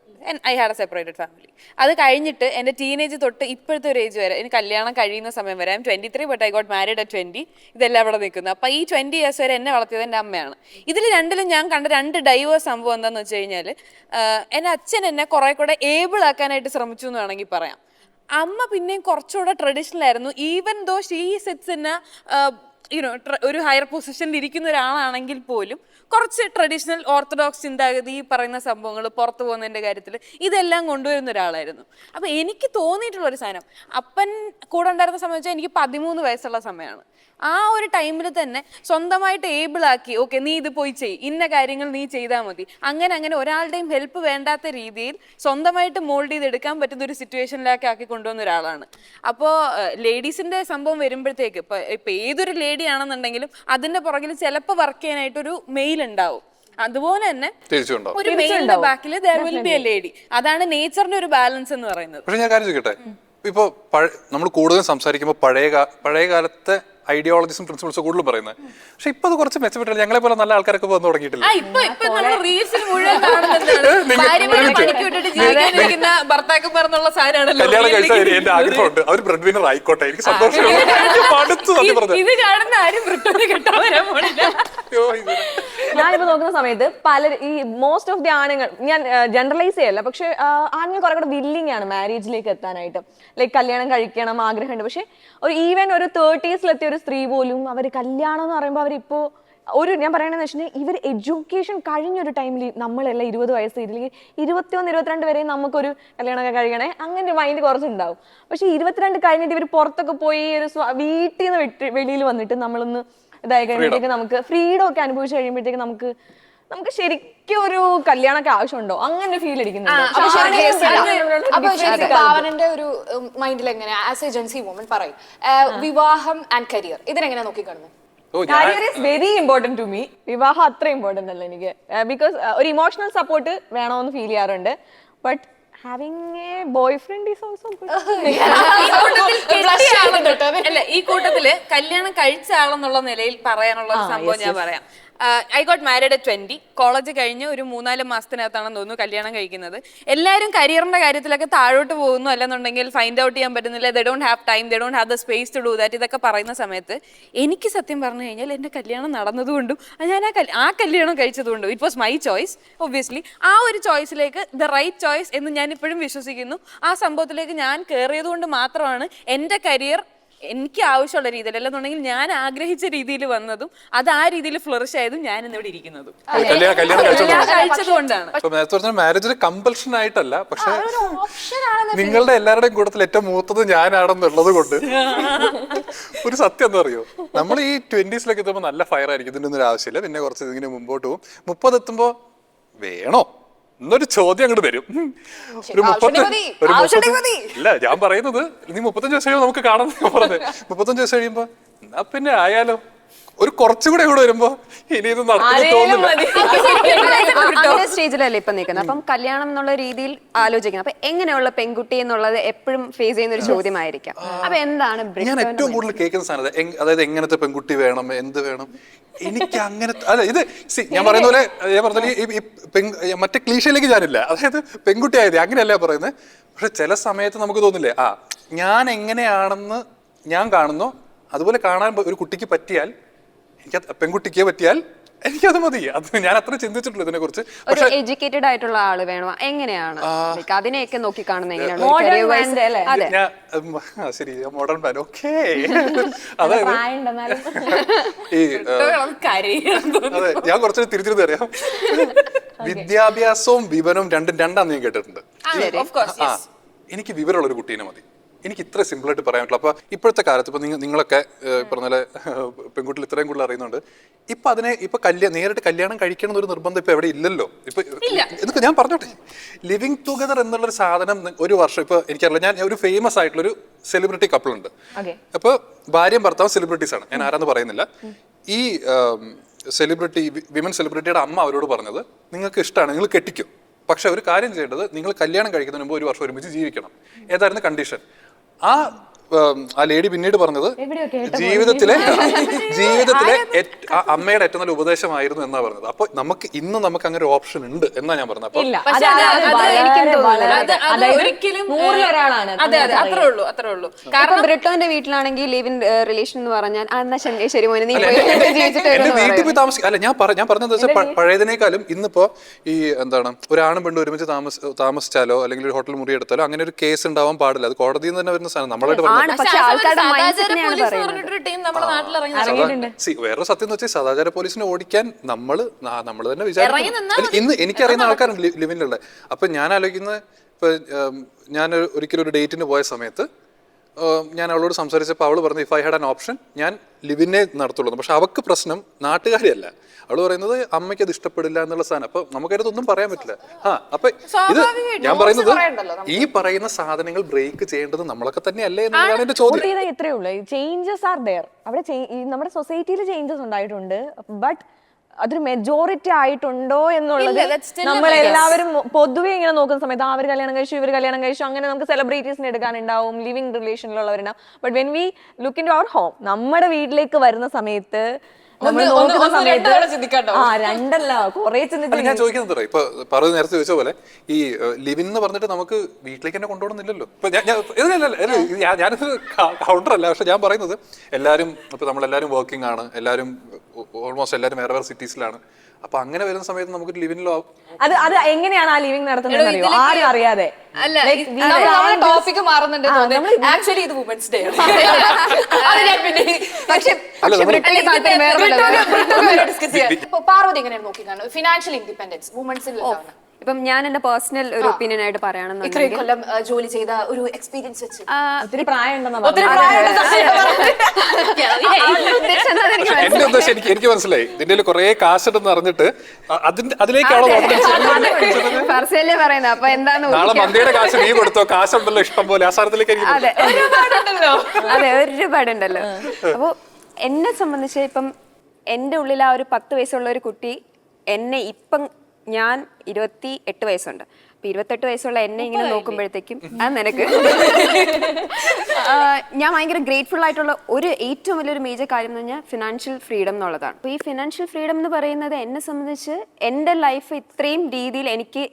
[SPEAKER 2] I had A separated family. അത് കഴിഞ്ഞിട്ട് എൻ്റെ ടീനേജ് തൊട്ട് ഇപ്പോഴത്തെ ഒരു ഏജ് വരെ, എനിക്ക് കല്യാണം കഴിയുന്ന സമയം വരെ, I'm 23 but I got married at 20, ഇതെല്ലാം അവിടെ നിൽക്കുന്നത്. അപ്പം ഈ 20 years വരെ എന്നെ വളർത്തിയത് എൻ്റെ അമ്മയാണ്. ഇതിൽ രണ്ടിലും ഞാൻ കണ്ട 2 ഡൈവേഴ്സ് സംഭവം എന്താണെന്ന് വെച്ച് കഴിഞ്ഞാൽ, എൻ്റെ അച്ഛൻ എന്നെ കുറെ കൂടെ ഏബിൾ ആക്കാനായിട്ട് ശ്രമിച്ചു എന്ന് വേണമെങ്കിൽ പറയാം. അമ്മ പിന്നെയും കുറച്ചുകൂടെ ട്രഡീഷണൽ ആയിരുന്നു. Even though she sits in ഒരു ഹയർ പൊസിഷനിൽ ഇരിക്കുന്ന ഒരാളാണെങ്കിൽ പോലും കുറച്ച് ട്രഡീഷണൽ ഓർത്തഡോക്സ് ചിന്താഗതി, ഈ പറയുന്ന സംഭവങ്ങൾ, പുറത്തു പോകുന്നതിൻ്റെ കാര്യത്തിൽ ഇതെല്ലാം കൊണ്ടുവരുന്ന ഒരാളായിരുന്നു. അപ്പം എനിക്ക് തോന്നിയിട്ടുള്ളൊരു സാധനം, അപ്പൻ കൂടെ ഉണ്ടായിരുന്ന സമയം വെച്ചാൽ എനിക്ക് 13 വയസ്സുള്ള സമയമാണ്. ആ ഒരു ടൈമിൽ തന്നെ സ്വന്തമായിട്ട് ഏബിൾ ആക്കി, ഓക്കെ നീ ഇത് പോയി ചെയ്, ഇന്ന കാര്യങ്ങൾ നീ ചെയ്താൽ മതി, അങ്ങനെ ഒരാളുടെയും ഹെൽപ്പ് വേണ്ടാത്ത രീതിയിൽ സ്വന്തമായിട്ട് മോൾഡ് ചെയ്തെടുക്കാൻ പറ്റുന്ന ഒരു സിറ്റുവേഷനിലേക്ക് ആക്കി കൊണ്ടുവന്ന ഒരാളാണ്. അപ്പോൾ ലേഡീസിന്റെ സംഭവം വരുമ്പോഴത്തേക്ക് ഇപ്പൊ ഏതൊരു ലേഡി ആണെന്നുണ്ടെങ്കിലും അതിന്റെ പുറകിൽ ചിലപ്പോൾ വർക്ക് ചെയ്യാനായിട്ടൊരു മെയിൽ ഉണ്ടാവും. അതുപോലെ തന്നെ ഒരു മെയിലിന്റെ ബാക്കിൽ there will be a lady. അതാണ് നേച്ചറിന്റെ ഒരു ബാലൻസ് എന്ന് പറയുന്നത്.
[SPEAKER 1] പക്ഷെ ഞാൻ കാര്യം ചോദിക്കട്ടെ, ഇപ്പൊ നമ്മൾ കൂടുതലും സംസാരിക്കുമ്പോൾ പഴയ കാലത്തെ ഐഡിയോളജീസും പ്രിൻസിപ്പിൾസും കൂടുതലും പറയുന്നത്. പക്ഷെ ഇപ്പൊ അത് കുറച്ച് മെച്ചപ്പെട്ടില്ല. ഞങ്ങളെ പോലെ നല്ല ആൾക്കാരൊക്കെ വന്നു തുടങ്ങിയിട്ടില്ല. കല്യാണം കഴിച്ചാൽ എന്റെ ആഗ്രഹമുണ്ട് അവർ ബ്രെഡ് വിന്നർ ആയിക്കോട്ടെ, എനിക്ക് സന്തോഷമുണ്ട്.
[SPEAKER 2] ഇത് കാണുന്ന ആരും കിട്ടാൻ പോണില്ല.
[SPEAKER 5] ഞാനിപ്പോ നോക്കുന്ന സമയത്ത് ഈ മോസ്റ്റ് ഓഫ് ദി ആണുങ്ങൾ, ഞാൻ ജനറലൈസ് ചെയ്യല്ല, പക്ഷെ ആണുങ്ങൾ കുറെ കൂടെ വില്ലിങ് ആണ് മാരേജിലേക്ക് എത്താനായിട്ട്. ലൈക്ക് കല്യാണം കഴിക്കണം ആഗ്രഹമുണ്ട്. പക്ഷെ ഈവൻ ഒരു 30s ഒരു സ്ത്രീ പോലും അവർ കല്യാണം എന്ന് പറയുമ്പോൾ അവരിപ്പോ ഞാൻ പറയണെന്ന് വെച്ചിട്ടുണ്ടെങ്കിൽ ഇവർ എഡ്യൂക്കേഷൻ കഴിഞ്ഞൊരു ടൈമിൽ നമ്മളെല്ലാം 20 വയസ്സ് ഇല്ലെങ്കിൽ 21, 22 വരെ നമുക്കൊരു കല്യാണമൊക്കെ കഴിയണേ അങ്ങനെ ഒരു മൈൻഡ് കുറച്ചുണ്ടാവും. പക്ഷെ 22 കഴിഞ്ഞിട്ട് ഇവർ പുറത്തൊക്കെ പോയി ഒരു വീട്ടിൽ നിന്ന് വെളിയിൽ വന്നിട്ട് നമ്മളൊന്ന് ഇതായി കഴിയുമ്പോഴത്തേക്ക് നമുക്ക് ഫ്രീഡം ഒക്കെ അനുഭവിച്ച് കഴിയുമ്പോഴത്തേക്ക് നമുക്ക് ശരിക്കും ഒരു കല്യാണമൊക്കെ ആവശ്യമുണ്ടോ അങ്ങനെ ഫീൽ അടിക്കുന്നുണ്ട്.
[SPEAKER 3] ഭാവനന്റെ ഒരു മൈൻഡിൽ എങ്ങനെ ആസ് എ ജെൻസി വുമൺ പറയും വിവാഹം ആൻഡ് കരിയർ ഇതിനെങ്ങനെ നോക്കിക്കാണുന്നു?
[SPEAKER 5] Career is very important to me. വിവാഹം അത്ര ഇമ്പോർട്ടന്റ് അല്ല എനിക്ക്. ബിക്കോസ് ഒരു ഇമോഷണൽ സപ്പോർട്ട് വേണമെന്ന് ഫീൽ ചെയ്യാറുണ്ട്. But having a boy friend is also good.
[SPEAKER 2] അല്ല ഈ കൂട്ടത്തില് കല്യാണം കഴിച്ച ആളെന്നുള്ള നിലയിൽ പറയാനുള്ള ഒരു സംഭവം ഞാൻ പറയാം. I got married at 20. College കഴിഞ്ഞ് ഒരു 3-4 മാസത്തിനകത്താണെന്ന് തോന്നുന്നു കല്യാണം കഴിക്കുന്നത്. എല്ലാവരും കരിയറിന്റെ കാര്യത്തിലൊക്കെ താഴോട്ട് പോകുന്നു, അല്ലെന്നുണ്ടെങ്കിൽ ഫൈൻഡ് ഔട്ട് ചെയ്യാൻ പറ്റുന്നില്ല, they don't have time, they don't have the space to do that, ഇതൊക്കെ പറയുന്ന സമയത്ത് എനിക്ക് സത്യം പറഞ്ഞു കഴിഞ്ഞാൽ എൻ്റെ കല്യാണം നടന്നതുകൊണ്ടും ഞാൻ ആ കല്യാണം കഴിച്ചതുകൊണ്ടും it was my choice. Obviously ആ ഒരു ചോയ്സിലേക്ക് ദ റൈറ്റ് ചോയ്സ് എന്ന് ഞാൻ ഇപ്പോഴും വിശ്വസിക്കുന്നു. ആ സംഭവത്തിലേക്ക് ഞാൻ കയറിയത് കൊണ്ട് മാത്രമാണ് എൻ്റെ കരിയർ എനിക്ക് ആവശ്യമുള്ള രീതിയിൽ, അല്ലെന്നുണ്ടെങ്കിൽ ഞാൻ ആഗ്രഹിച്ച രീതിയിൽ വന്നതും അത് ആ രീതിയിൽ ഫ്ലറിഷ് ആയതും ഞാൻ ഇന്നിവിടെ ഇരിക്കുന്നതും കഴിച്ചതുകൊണ്ടാണ്.
[SPEAKER 1] നേരത്തെ പറഞ്ഞ മാരേജിന് കമ്പൽഷൻ ആയിട്ടല്ല, പക്ഷെ നിങ്ങളുടെ എല്ലാവരുടെയും കൂട്ടത്തിൽ ഏറ്റവും മൂത്തത് ഞാനാണെന്നുള്ളത് കൊണ്ട് ഒരു സത്യം എന്താ അറിയോ, നമ്മൾ ഈ 20s എത്തുമ്പോൾ നല്ല ഫയർ ആയിരിക്കും, ഇതിൻ്റെ ഒന്നും ആവശ്യമില്ല, പിന്നെ കുറച്ച് ഇതിങ്ങനെ മുമ്പോട്ട് പോകും. 30 എത്തുമ്പോ വേണോ എന്നൊരു ചോദ്യം അങ്ങോട്ട് വരും. ഒരു 30 ഇല്ല, ഞാൻ പറയുന്നത് നീ 35 വയസ്സ് കഴിയുമ്പോൾ നമുക്ക് കാണാൻ പറഞ്ഞത്. 35 വയസ്സ് കഴിയുമ്പോ എന്നാ പിന്നെ ആയാലോ, ഒരു കുറച്ചുകൂടെ കൂടെ വരുമ്പോ ഇനി ഇത് നടക്കുന്നു തോന്നുന്നില്ല.
[SPEAKER 4] സ്റ്റേജിലല്ലേ ഇപ്പൊ നിൽക്കുന്നത്. അപ്പം കല്യാണം എന്നുള്ള രീതിയിൽ ആലോചിക്കണം. അപ്പൊ എങ്ങനെയുള്ള പെൺകുട്ടി എന്നുള്ളത് എപ്പോഴും ഫേസ് ചെയ്യുന്ന ഒരു ചോദ്യമായിരിക്കാം. അപ്പൊ എന്താണ്
[SPEAKER 1] ഞാൻ ഏറ്റവും കൂടുതൽ കേൾക്കുന്ന സാധനം, അതായത് എങ്ങനത്തെ പെൺകുട്ടി വേണം, എന്ത് വേണം, എനിക്ക് അങ്ങനെ അല്ല ഇത് ഞാൻ പറയുന്ന പോലെ ഞാൻ പറഞ്ഞ മറ്റേ ക്ലീഷയിലേക്ക് ഞാനില്ല. അതായത് പെൺകുട്ടി ആയത് അങ്ങനെയല്ല പറയുന്നത്. പക്ഷെ ചില സമയത്ത് നമുക്ക് തോന്നില്ലേ, ഞാൻ എങ്ങനെയാണെന്ന് ഞാൻ കാണുന്നു അതുപോലെ കാണാൻ ഒരു കുട്ടിക്ക് പറ്റിയാൽ, എനിക്ക് പെൺകുട്ടിക്ക് പറ്റിയാൽ എനിക്കത് മതി. അത് ഞാൻ അത്ര ചിന്തിച്ചിട്ടുള്ളൂ ഇതിനെ കുറിച്ച്.
[SPEAKER 4] ഒരു എഡ്യൂക്കേറ്റഡ് ആയിട്ടുള്ള ആള് വേണോ, എങ്ങനെയാണ് അതിനെയൊക്കെ നോക്കി കാണുന്നത് എങ്ങനെയാണ്?
[SPEAKER 1] ശരി, മോഡേൺ പാൻ, ഓക്കേ. അതായത് അതെ, ഞാൻ കുറച്ച് തിരിച്ചിരുന്ന് അറിയാം. വിദ്യാഭ്യാസവും വിവരവും രണ്ടാന്ന് ഞാൻ കേട്ടിട്ടുണ്ട്. എനിക്ക് വിവരമുള്ള ഒരു കുട്ടീനെ മതി, എനിക്ക് ഇത്ര സിമ്പിളായിട്ട് പറയാൻ പറ്റില്ല. അപ്പൊ ഇപ്പോഴത്തെ കാലത്ത് ഇപ്പൊ നിങ്ങളൊക്കെ പറഞ്ഞ പെൺകുട്ടികൾ ഇത്രയും കൂടുതൽ അറിയുന്നുണ്ട്. ഇപ്പൊ നേരിട്ട് കല്യാണം കഴിക്കണം എന്നൊരു നിർബന്ധം ഇപ്പൊ എവിടെ ഇല്ലല്ലോ. ഇപ്പൊ എന്നൊക്കെ ഞാൻ പറഞ്ഞോട്ടെ, ലിവിങ് ടുഗദർ എന്നുള്ളൊരു സാധനം ഒരു വർഷം ഇപ്പൊ എനിക്കറിയില്ല. ഞാൻ ഒരു ഫേമസ് ആയിട്ടുള്ളൊരു സെലിബ്രിറ്റി കപ്പിൾ ഉണ്ട്. അപ്പൊ ഭാര്യയും ഭർത്താവും സെലിബ്രിറ്റീസ് ആണ്, ഞാൻ ആരാന്ന് പറയുന്നില്ല. ഈ വിമൻ സെലിബ്രിറ്റിയുടെ അമ്മ അവരോട് പറഞ്ഞത്, നിങ്ങൾക്ക് ഇഷ്ടമാണ് നിങ്ങൾ കെട്ടിക്കും, പക്ഷെ ഒരു കാര്യം ചെയ്യേണ്ടത്, നിങ്ങൾ കല്യാണം കഴിക്കുന്നതിന് മുമ്പ് 1 വർഷം ഒരുമിച്ച് ജീവിക്കണം. ഏതായിരുന്നു കണ്ടീഷൻ? ആ ലേഡി പിന്നീട് പറഞ്ഞത് ജീവിതത്തിലെ അമ്മയുടെ ഏറ്റവും നല്ല ഉപദേശമായിരുന്നു എന്നാ പറഞ്ഞത്. അപ്പൊ നമുക്ക് അങ്ങനെ ഒരു ഓപ്ഷൻ ഉണ്ട് എന്നാ ഞാൻ പറഞ്ഞത്. അപ്പൊ
[SPEAKER 4] ബ്രിട്ടോന്റെ വീട്ടിലാണെങ്കിൽ ലിവ് ഇൻ റിലേഷൻ എന്ന് പറഞ്ഞാൽ ശരി മോനെ നീ
[SPEAKER 1] എന്റെ വീട്ടിൽ പോയി താമസിക്കും. അല്ല, ഞാൻ പറഞ്ഞത് വെച്ചാൽ പഴയതിനേക്കാളും ഇന്നിപ്പോ ഈ എന്താണ്, ഒരാണും പെണ്ണും ഒരുമിച്ച് താമസിച്ചാലോ അല്ലെങ്കിൽ ഒരു ഹോട്ടൽ മുറി എടുത്താലോ അങ്ങനെ ഒരു കേസ് ഉണ്ടാവാൻ പാടില്ല. അത് കോടതിയിൽ നിന്ന് തന്നെ വരുന്ന സാധനം. നമ്മളായിട്ട് വേറൊരു സത്യം എന്ന് വെച്ചാൽ സദാചാര പോലീസിനെ ഓടിക്കാൻ നമ്മൾ തന്നെ വിചാരിക്കും. ഇന്ന് എനിക്കറിയുന്ന ആൾക്കാരുണ്ട് ലിവിനിലുള്ള. അപ്പൊ ഞാൻ ആലോചിക്കുന്നത്, ഇപ്പൊ ഞാൻ ഒരിക്കലും ഒരു ഡേറ്റിന് പോയ സമയത്ത് ഞാൻ അവളോട് സംസാരിച്ചപ്പോൾ അവള് പറഞ്ഞു, if I had an option ഞാൻ ലിവിനെ നടത്തുള്ളൂ. പക്ഷെ അവക്ക് പ്രശ്നം നാട്ടുകാരിയല്ല. അവള് പറയുന്നത് അമ്മയ്ക്ക് അത് ഇഷ്ടപ്പെടില്ല എന്നുള്ള സാധനം. അപ്പൊ നമുക്കതിനൊന്നും പറയാൻ പറ്റില്ല. അപ്പൊ ഇത് ഞാൻ പറയുന്നത്, ഈ പറയുന്ന സാധനങ്ങൾ ബ്രേക്ക് ചെയ്യേണ്ടത് നമ്മളൊക്കെ തന്നെയല്ലേ എന്നുള്ളതാണ് എന്റെ ചോദ്യം.
[SPEAKER 5] ഇത്രയേ ഉള്ളൂ, ചേഞ്ചസ് ആർ ദെയർ. അവിടെ നമ്മുടെ സൊസൈറ്റിയിൽ ചേഞ്ചസ് ഉണ്ടായിട്ടുണ്ട്, ബട്ട് അതൊരു മെജോറിറ്റി ആയിട്ടുണ്ടോ എന്നുള്ളത് നമ്മളെല്ലാവരും പൊതുവെ ഇങ്ങനെ നോക്കുന്ന സമയത്ത് അവർ കല്യാണം കഴിച്ചു, ഇവർ കല്യാണം കഴിച്ചു, അങ്ങനെ നമുക്ക് സെലിബ്രിറ്റീസിനെ എടുക്കാനുണ്ടാവും, ലിവിങ് റിലേഷനിലുള്ളവരുണ്ടാവും. But when we look in to our home, നമ്മുടെ വീട്ടിലേക്ക് വരുന്ന സമയത്ത് നമ്മൾ നോക്കുന്ന സമയത്ത് രണ്ടല്ല കുറെ
[SPEAKER 1] ഞാൻ ചോദിക്കുന്നത്, ഇപ്പൊ പറഞ്ഞു നേരത്തെ ചോദിച്ച പോലെ ഈ ലിവിൻ എന്ന് പറഞ്ഞിട്ട് നമുക്ക് വീട്ടിലേക്ക് തന്നെ കൊണ്ടുപോകണമെന്നില്ലല്ലോ. ഇപ്പൊ ഞാനിത് കൗണ്ടർ അല്ല, പക്ഷെ ഞാൻ പറയുന്നത് എല്ലാവരും ഇപ്പൊ നമ്മളെല്ലാവരും വർക്കിംഗ് ആണ്, ഓൾമോസ്റ്റ് എല്ലാവരും വേറെ വേറെ സിറ്റീസിലാണ്. അപ്പൊ അങ്ങനെ വരുന്ന സമയത്ത് നമുക്ക് ലിവിനിലോ
[SPEAKER 5] അത് എങ്ങനെയാണ് ആ ലിവിംഗ് നടത്തുന്നത് ആരും അറിയാതെ.
[SPEAKER 3] ടോപ്പിക് മാറുന്നുണ്ട്. ആക്ച്വലി ഇത് വുമൻസ് ഡേ ആണ്. പാർവതി എങ്ങനെയാണ് നോക്കിക്കാണുന്നത് ഫിനാൻഷ്യൽ ഇൻഡിപെൻഡൻസ് വുമൻസിൽ?
[SPEAKER 4] ഇപ്പം ഞാൻ എന്റെ പേഴ്സണൽ ഒരു ഒപ്പീനിയൻ ആയിട്ട് പറയുകയാണെന്നുണ്ടെങ്കിൽ,
[SPEAKER 3] കൊല്ലം ജോലി ചെയ്ത ഒരു എക്സ്പീരിയൻസ് വെച്ച്
[SPEAKER 5] ഒത്തിരി പ്രായം
[SPEAKER 1] എന്റെ ഉദ്ദേശം എനിക്ക് മനസ്സിലായി. ഇതിന്റെ കുറെ കാശുണ്ടെന്ന് അറിഞ്ഞിട്ട് അതിലേക്കാണോ
[SPEAKER 4] പറയുന്നത്. അപ്പൊ എന്താന്ന്
[SPEAKER 1] നാളെ മന്തിയുടെ കാശ് നീ കൊടുത്തോ, കാശുണ്ടല്ലോ ഇഷ്ടം പോലെ, ആ സാധനത്തിലേക്ക്
[SPEAKER 4] അതെ ഒരുപാടുണ്ടല്ലോ. അപ്പൊ എന്നെ സംബന്ധിച്ച് ഇപ്പം എന്റെ ഉള്ളിൽ ആ ഒരു 10 വയസ്സുള്ള ഒരു കുട്ടി എന്നെ ഇപ്പം ഞാൻ 28 വയസ്സുണ്ട്. അപ്പൊ 28 വയസ്സുള്ള എന്നെ ഇങ്ങനെ നോക്കുമ്പോഴത്തേക്കും അത് നിനക്ക് ഞാൻ ഭയങ്കര ഗ്രേറ്റ്ഫുൾ ആയിട്ടുള്ള ഒരു ഏറ്റവും വലിയൊരു മേജർ കാര്യം എന്ന് പറഞ്ഞാൽ ഫിനാൻഷ്യൽ ഫ്രീഡം എന്നുള്ളതാണ്. അപ്പോൾ ഈ ഫിനാൻഷ്യൽ ഫ്രീഡം എന്ന് പറയുന്നത് എന്നെ സംബന്ധിച്ച് എൻ്റെ ലൈഫ് ഇത്രയും രീതിയിൽ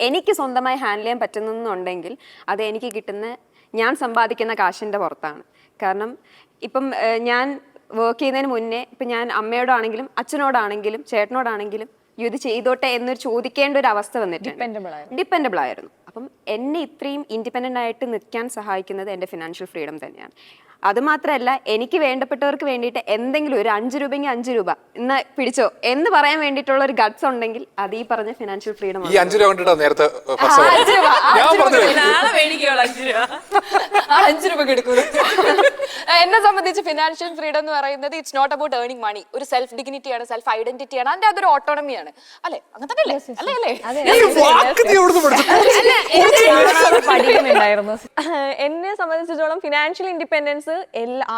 [SPEAKER 4] എനിക്ക് സ്വന്തമായി ഹാൻഡിൽ ചെയ്യാൻ പറ്റുന്നുണ്ടെങ്കിൽ അത് എനിക്ക് കിട്ടുന്ന ഞാൻ സമ്പാദിക്കുന്ന കാശിൻ്റെ പുറത്താണ്. കാരണം ഇപ്പം ഞാൻ വർക്ക് ചെയ്യുന്നതിന് മുന്നേ ഇപ്പം ഞാൻ അമ്മയോടാണെങ്കിലും അച്ഛനോടാണെങ്കിലും ചേട്ടനോടാണെങ്കിലും ഇത് ചെയ്തോട്ടെ എന്നൊരു ചോദിക്കേണ്ട ഒരു അവസ്ഥ വന്നിട്ടുണ്ട്. ഡിപ്പെൻഡബിൾ ആയിരുന്നു. അപ്പം എന്നെ ഇത്രയും ഇൻഡിപെൻഡൻ്റ് ആയിട്ട് നിൽക്കാൻ സഹായിക്കുന്നത് എൻ്റെ ഫിനാൻഷ്യൽ ഫ്രീഡം തന്നെയാണ്. അതുമാത്രമല്ല എനിക്ക് വേണ്ടപ്പെട്ടവർക്ക് വേണ്ടിയിട്ട് എന്തെങ്കിലും ഒരു 5 രൂപയെങ്കിൽ 5 രൂപ ഇന്ന് പിടിച്ചോ എന്ന് പറയാൻ വേണ്ടിയിട്ടുള്ള ഒരു ഗട്ട്സ് ഉണ്ടെങ്കിൽ അത് ഈ പറഞ്ഞ ഫിനാൻഷ്യൽ ഫ്രീഡം.
[SPEAKER 1] ഈ 5 രൂപ കൊണ്ടിട്ടാ നേരത്തെ
[SPEAKER 3] എന്നെ സംബന്ധിച്ച് ഫിനാൻഷ്യൽ ഫ്രീഡം എന്ന് പറയുന്നത് ഇറ്റ്സ് നോട്ട് അബൌട്ട് ഏർണിംഗ് മണി. ഒരു സെൽഫ് ഡിഗ്നിറ്റിയാണ്, സെൽഫ് ഐഡന്റിറ്റിയാണ്, അതിന്റെ അതൊരു ഓട്ടോണമിയാണ്. അല്ലെ? അങ്ങനെ തന്നെ
[SPEAKER 5] പഠിക്കുന്നുണ്ടായിരുന്നു. എന്നെ സംബന്ധിച്ചിടത്തോളം ഫിനാൻഷ്യൽ ഇൻഡിപെൻഡൻസ്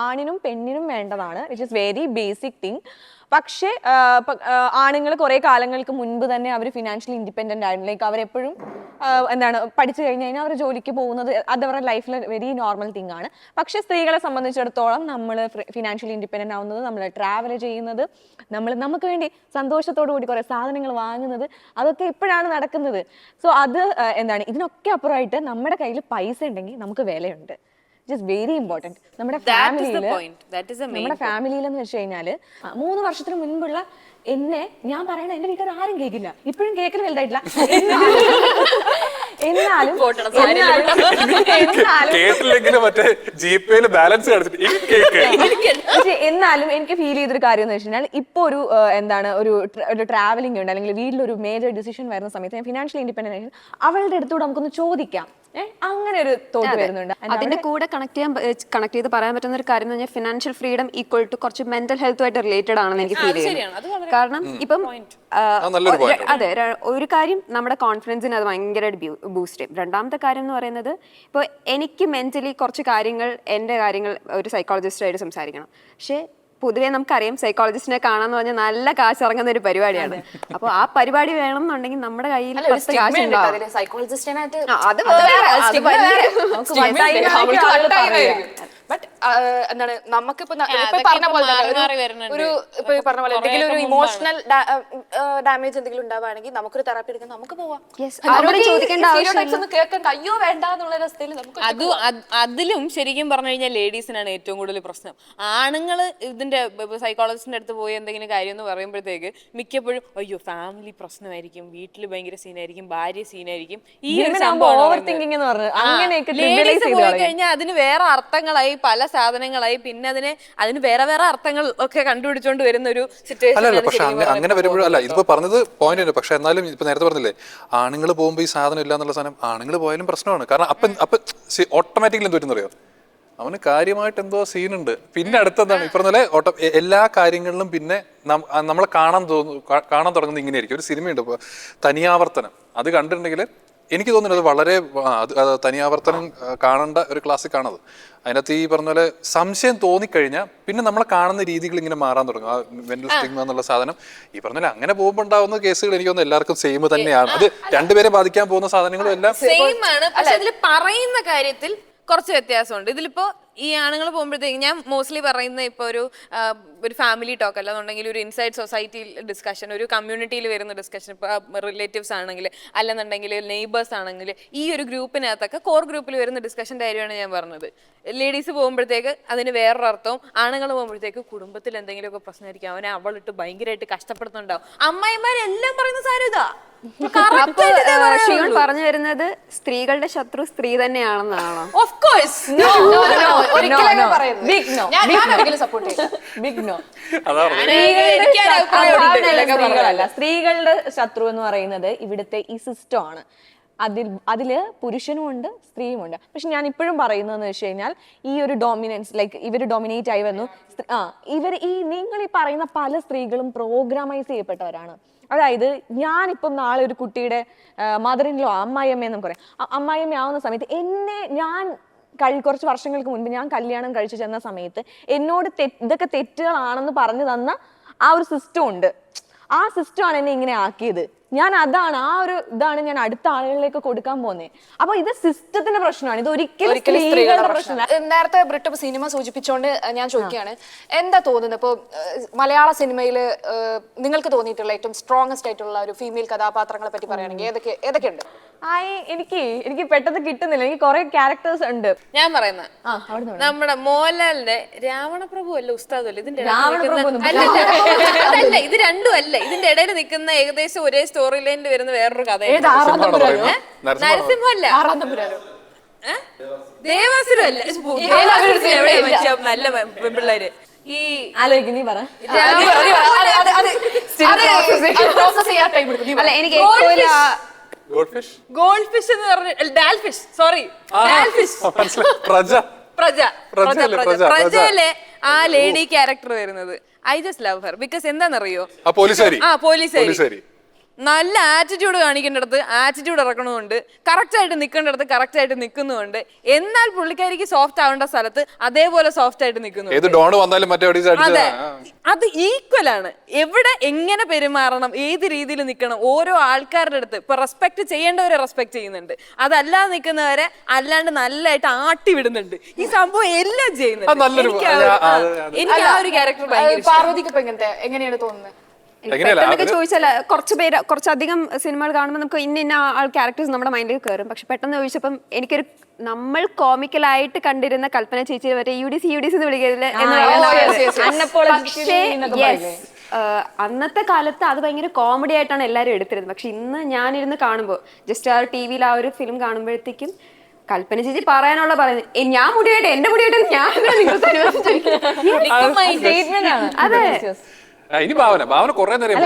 [SPEAKER 5] ആണിനും പെണ്ണിനും വേണ്ടതാണ്, which is very basic thing. പക്ഷേ ആണുങ്ങൾ കുറെ കാലങ്ങൾക്ക് മുൻപ് തന്നെ അവർ ഫിനാൻഷ്യലി ഇൻഡിപെൻഡന്റ് ആയിരുന്നു. ലൈക്ക് അവരെപ്പോഴും പഠിച്ചു കഴിഞ്ഞ് കഴിഞ്ഞാൽ അവർ ജോലിക്ക് പോകുന്നത് അത് അവരുടെ ലൈഫിൽ വെരി നോർമൽ തിങ് ആണ്. പക്ഷേ സ്ത്രീകളെ സംബന്ധിച്ചിടത്തോളം നമ്മൾ ഫിനാൻഷ്യലി ഇൻഡിപെൻഡന്റ് ആവുന്നത്, നമ്മൾ ട്രാവൽ ചെയ്യുന്നത്, നമുക്ക് വേണ്ടി സന്തോഷത്തോടു കൂടി കുറെ സാധനങ്ങൾ വാങ്ങുന്നത്, അതൊക്കെ ഇപ്പോഴാണ് നടക്കുന്നത്. സോ അത് ഇതിനൊക്കെ അപ്പുറമായിട്ട് നമ്മുടെ കയ്യിൽ പൈസ ഉണ്ടെങ്കിൽ നമുക്ക് വിലയുണ്ട്. It is very important. നമ്മുടെ ഫാമിലിയിൽ എന്ന് വെച്ച് കഴിഞ്ഞാൽ 3 വർഷത്തിന് മുൻപുള്ള എന്നെ ഞാൻ പറയണ എന്റെ വീട്ടുകാർ ആരും കേൾക്കില്ല, ഇപ്പോഴും കേൾക്കുന്ന വലുതായിട്ടില്ല. എന്നാലും എനിക്ക് ഫീൽ ചെയ്തൊരു കാര്യം എന്ന് വെച്ച് കഴിഞ്ഞാൽ ഇപ്പൊ ഒരു ട്രാവലിംഗ് ഉണ്ട്, അല്ലെങ്കിൽ വീട്ടിലൊരു മേജർ ഡിസിഷൻ വരുന്ന സമയത്ത് ഞാൻ ഫിനാൻഷ്യലി ഇൻഡിപെൻഡന്റ് അവളുടെ അടുത്തൂടെ നമുക്കൊന്ന് ചോദിക്കാം, അങ്ങനെ ഒരു തോട്ട് വരുന്നുണ്ട്.
[SPEAKER 4] അതിന്റെ കൂടെ കണക്ട് ചെയ്ത് പറയാൻ പറ്റുന്ന ഒരു കാര്യം എന്ന് പറഞ്ഞാൽ ഫിനാൻഷ്യൽ ഫ്രീഡം ഈക്വൽ ടു കുറച്ച് മെന്റൽ ഹെൽത്തുമായിട്ട് റിലേറ്റഡ് ആണെന്ന് എനിക്ക് ഫീൽ ചെയ്യുന്നു. കാരണം ഇപ്പം അതെ, ഒരു കാര്യം നമ്മുടെ കോൺഫിഡൻസിന് അത് ഭയങ്കരമായിട്ട് ബൂസ്റ്റ് ചെയ്യും. രണ്ടാമത്തെ കാര്യം എന്ന് പറയുന്നത് ഇപ്പോൾ എനിക്ക് മെന്റലി കുറച്ച് കാര്യങ്ങൾ എൻ്റെ കാര്യങ്ങൾ ഒരു സൈക്കോളജിസ്റ്റായിട്ട് സംസാരിക്കണം. പക്ഷേ പൊതുവേ നമുക്കറിയാം സൈക്കോളജിസ്റ്റിനെ കാണാന്ന് പറഞ്ഞാൽ നല്ല കാശ് ഇറങ്ങുന്ന ഒരു പരിപാടിയാണ്. അപ്പൊ ആ പരിപാടി വേണം എന്നുണ്ടെങ്കിൽ നമ്മുടെ കയ്യിൽ കാശ് ഉണ്ടാവും.
[SPEAKER 3] സൈക്കോളജിസ്റ്റിനായിട്ട് ബട്ട് നമുക്കിപ്പോ പറഞ്ഞ പോലെ എന്തെങ്കിലും ഒരു ഇമോഷണൽ ഡാമേജ് എന്തെങ്കിലും ഉണ്ടാവുകയാണെങ്കിൽ നമുക്കൊരു തെറാപ്പി എടുക്കാൻ നമുക്ക് പോവാം. കേൾക്കാൻ അയ്യോ വേണ്ട എന്നുള്ള അവസ്ഥയിൽ നമുക്ക്
[SPEAKER 2] അതിലും ശരിക്കും പറഞ്ഞു കഴിഞ്ഞാൽ ലേഡീസിനാണ് ഏറ്റവും കൂടുതൽ പ്രശ്നം. ആണുങ്ങൾ ഇതിന്റെ സൈക്കോളജിസ്റ്റിന്റെ അടുത്ത് പോയി എന്തെങ്കിലും കാര്യം എന്ന് പറയുമ്പോഴത്തേക്ക് മിക്കപ്പോഴും അയ്യോ ഫാമിലി പ്രശ്നമായിരിക്കും, വീട്ടിൽ ഭയങ്കര സീനായിരിക്കും, ഭാര്യ സീനായിരിക്കും, ഈ ഒരു സംഭവം പോയി കഴിഞ്ഞാൽ അതിന് വേറെ അർത്ഥങ്ങളായി, പല സാധനങ്ങളായി, പിന്നെ അതിന് വേറെ വേറെ അർത്ഥങ്ങൾ ഒക്കെ കണ്ടുപിടിച്ചോണ്ട് വരുന്ന ഒരു
[SPEAKER 1] സിറ്റുവേഷൻ. പക്ഷെ അങ്ങനെ വരുമ്പോഴും അല്ല, ഇതിപ്പോ പറഞ്ഞത് പോയിന്റ് ഉണ്ട്. പക്ഷെ എന്നാലും ഇപ്പൊ നേരത്തെ പറഞ്ഞില്ലേ ആണുങ്ങൾ പോകുമ്പോൾ ഈ സാധനം ഇല്ല എന്നുള്ള സാധനം ആണുങ്ങൾ പോയാലും പ്രശ്നമാണ്. കാരണം അപ്പൊ ഓട്ടോമാറ്റിക്കലി എന്ത് പറ്റുന്നറിയോ, അവന് കാര്യമായിട്ട് എന്തോ സീനുണ്ട്. പിന്നെ അടുത്തെന്താണ് ഈ പറഞ്ഞ പോലെ എല്ലാ കാര്യങ്ങളിലും പിന്നെ നമ്മളെ കാണാൻ തുടങ്ങുന്നത് ഇങ്ങനെയായിരിക്കും. ഒരു സിനിമയുണ്ട് ഇപ്പോൾ തനിയാവർത്തനം, അത് കണ്ടിട്ടുണ്ടെങ്കിൽ എനിക്ക് തോന്നുന്നത് വളരെ തനിയാവർത്തനം കാണേണ്ട ഒരു ക്ലാസിക്കാണത്. അതിനകത്ത് ഈ പറഞ്ഞ പോലെ സംശയം തോന്നിക്കഴിഞ്ഞാൽ പിന്നെ നമ്മളെ കാണുന്ന രീതികൾ ഇങ്ങനെ മാറാൻ തുടങ്ങും. ആ മെന്റൽ സ്റ്റിഗ്മ എന്നുള്ള സാധനം ഈ പറഞ്ഞ പോലെ അങ്ങനെ പോകുമ്പോൾ ഉണ്ടാവുന്ന കേസുകൾ എനിക്ക് തോന്നുന്നു എല്ലാവർക്കും സെയിം തന്നെയാണ്. അത് രണ്ടുപേരെ ബാധിക്കാൻ പോകുന്ന സാധനങ്ങളും എല്ലാം
[SPEAKER 2] സെയിം ആണ്. പക്ഷെ അതിൽ പറയുന്ന കാര്യത്തിൽ കുറച്ച് വ്യത്യാസമുണ്ട്. ഇതിലിപ്പോ ഈ ആണുങ്ങൾ പോകുമ്പോഴത്തേക്ക് ഞാൻ മോസ്റ്റ്ലി പറയുന്നത് ഇപ്പോൾ ഒരു ഫാമിലി ടോക്ക് അല്ലാന്നുണ്ടെങ്കിൽ ഒരു ഇൻസൈഡ് സൊസൈറ്റി ഡിസ്കഷൻ, ഒരു കമ്മ്യൂണിറ്റിയിൽ വരുന്ന ഡിസ്കഷൻ, ഇപ്പോൾ റിലേറ്റീവ്സ് ആണെങ്കിൽ അല്ലെന്നുണ്ടെങ്കിൽ നെയ്ബേഴ്സ് ആണെങ്കിൽ ഈ ഒരു ഗ്രൂപ്പിനകത്തൊക്കെ കോർ ഗ്രൂപ്പിൽ വരുന്ന ഡിസ്കഷൻ്റെ കാര്യമാണ് ഞാൻ പറഞ്ഞത്. ലേഡീസ് പോകുമ്പോഴത്തേക്ക് അതിന് വേറൊരു അർത്ഥവും, ആണുങ്ങൾ പോകുമ്പോഴത്തേക്ക് കുടുംബത്തിൽ എന്തെങ്കിലുമൊക്കെ പ്രശ്നമായിരിക്കും, അവനെ അവളിട്ട് ഭയങ്കരമായിട്ട് കഷ്ടപ്പെടുന്നുണ്ടാവും. അമ്മായിമാരെല്ലാം പറയുന്ന സാരം ഇതാ.
[SPEAKER 4] പറഞ്ഞു വരുന്നത് സ്ത്രീകളുടെ ശത്രു സ്ത്രീ തന്നെയാണെന്നാണോ?
[SPEAKER 2] ഓഫ് കോഴ്സ്
[SPEAKER 5] സ്ത്രീകളുടെ ശത്രു എന്ന് പറയുന്നത് ഇവിടുത്തെ ഈ സിസ്റ്റം ആണ്. അതില് പുരുഷനും ഉണ്ട് സ്ത്രീയും ഉണ്ട്. പക്ഷെ ഞാൻ ഇപ്പോഴും പറയുന്നതെന്ന് വെച്ച് കഴിഞ്ഞാൽ ഈ ഒരു ഡോമിനൻസ്, ലൈക്ക് ഇവർ ഡോമിനേറ്റ് ആയി വന്നു. നിങ്ങൾ ഈ പറയുന്ന പല സ്ത്രീകളും പ്രോഗ്രാമൈസ് ചെയ്യപ്പെട്ടവരാണ്. അതായത് ഞാനിപ്പം നാളെ ഒരു കുട്ടിയുടെ മദറിൻലോ അമ്മായിയമ്മയെ നമുക്ക് പറയാം, അമ്മായിയമ്മ ആവുന്ന സമയത്ത് ഞാൻ കുറച്ച് വർഷങ്ങൾക്ക് മുൻപ് ഞാൻ കല്യാണം കഴിച്ചു ചെന്ന സമയത്ത് എന്നോട് ഇതൊക്കെ തെറ്റുകളാണെന്ന് പറഞ്ഞു തന്ന ആ ഒരു സിസ്റ്റം ഉണ്ട്. ആ സിസ്റ്റമാണ് എന്നെ ഇങ്ങനെ ആക്കിയത്. ഞാൻ അതാണ് ആ ഒരു ഇതാണ് ഞാൻ അടുത്ത ആളുകളിലേക്ക് കൊടുക്കാൻ പോകുന്നത്. അപ്പൊ ഇത് സിസ്റ്റത്തിന്റെ പ്രശ്നമാണ്, ഇത് ഒരിക്കലും സ്ത്രീകളുടെ പ്രശ്നമല്ല.
[SPEAKER 3] നേരത്തെ ബ്രിട്ട് സിനിമ സൂചിപ്പിച്ചുകൊണ്ട് ഞാൻ ചോദിക്കുകയാണ്, എന്താ തോന്നുന്നത് ഇപ്പൊ മലയാള സിനിമയിൽ നിങ്ങൾക്ക് തോന്നിയിട്ടുള്ള ഏറ്റവും സ്ട്രോങ്സ്റ്റ് ആയിട്ടുള്ള ഒരു ഫീമെയിൽ കഥാപാത്രങ്ങളെ പറ്റി പറയുകയാണെങ്കിൽ ഏതൊക്കെയുണ്ട്?
[SPEAKER 5] എനിക്ക് പെട്ടെന്ന് കിട്ടുന്നില്ല, എനിക്ക് കുറെ ക്യാരക്ടേഴ്സ് ഉണ്ട്.
[SPEAKER 2] ഞാൻ പറയുന്ന നമ്മുടെ മോഹൻലാലിന്റെ രാവണപ്രഭു അല്ല ഉസ്താദ് അല്ല ഇതിന്റെ അതല്ല, ഇത് രണ്ടും അല്ല, ഇതിന്റെ ഇടയിൽ നിൽക്കുന്ന ഏകദേശം ഒരേ സ്റ്റോറി ലൈനിൽ വരുന്ന വേറൊരു കഥയാണ്. നരസിംഹം അല്ല, ദേവാസുരം അല്ല, നല്ല പെൺപിള്ളേര്. ഈ
[SPEAKER 5] നീ പറ.
[SPEAKER 4] അല്ല എനിക്ക്
[SPEAKER 2] ഗോൾഡ് ഫിഷ് എന്ന് പറഞ്ഞ ഡാൽഫിഷ്, സോറി പ്രജയിലെ ആ ലേഡി ക്യാരക്ടർ വരുന്നത് I just love her because എന്താണെന്നറിയോ, പോലീസുകാരി നല്ല ആറ്റിറ്റ്യൂഡ് കാണിക്കേണ്ടടുത്ത് ആറ്റിറ്റ്യൂഡ് ഇറക്കണമുണ്ട്, കറക്റ്റ് ആയിട്ട് നിൽക്കേണ്ടടുത്ത് കറക്റ്റ് ആയിട്ട് നിൽക്കുന്നുണ്ട്, എന്നാൽ പുള്ളിക്കാരിക്ക് സോഫ്റ്റ് ആവേണ്ട സ്ഥലത്ത് അതേപോലെ സോഫ്റ്റ് ആയിട്ട് നിൽക്കുന്നു. അതെ, അത് ഈക്വൽ ആണ്. എവിടെ എങ്ങനെ പെരുമാറണം, ഏത് രീതിയിൽ നിൽക്കണം, ഓരോ ആൾക്കാരുടെ അടുത്ത് ഇപ്പൊ റെസ്പെക്ട് ചെയ്യേണ്ടവരെ റെസ്പെക്ട് ചെയ്യുന്നുണ്ട്, അതല്ലാതെ നിൽക്കുന്നവരെ അല്ലാണ്ട് നല്ലതായിട്ട് ആട്ടി വിടുന്നുണ്ട്. ഈ സംഭവം എല്ലാം ചെയ്യുന്നുണ്ട്. എനിക്ക് ആ ഒരു ക്യാരക്ടർ
[SPEAKER 3] പാർവതിക്ക് എങ്ങനെയാണ് തോന്നുന്നത്?
[SPEAKER 4] പെട്ടെന്നൊക്കെ ചോദിച്ചാൽ കുറച്ചധികം സിനിമകൾ കാണുമ്പോൾ നമുക്ക് ഇന്ന ആൾ ക്യാരക്ടേഴ്സ് നമ്മുടെ മൈൻഡിൽ കയറും. പക്ഷെ പെട്ടെന്ന് ചോദിച്ചപ്പം എനിക്കൊരു നമ്മൾ കോമിക്കലായിട്ട് കണ്ടിരുന്ന കൽപ്പന ചേച്ചി വരെ UDC എന്ന് വിളിക്കരുത് അന്നത്തെ കാലത്ത് അത് ഭയങ്കര കോമഡി ആയിട്ടാണ് എല്ലാവരും എടുത്തിരുന്നത്. പക്ഷെ ഇന്ന് ഞാനിരുന്ന് കാണുമ്പോൾ ജസ്റ്റ് ആ TV-യിൽ ആ ഒരു ഫിലിം കാണുമ്പോഴത്തേക്കും കൽപ്പന ചേച്ചി പറയാനുള്ള പറയുന്നത് ഞാൻ മുടിയായിട്ട് എന്റെ മുടിയായിട്ട് ഞാൻ അതെ.
[SPEAKER 1] ഇനി ഭാവന കുറെ നേരം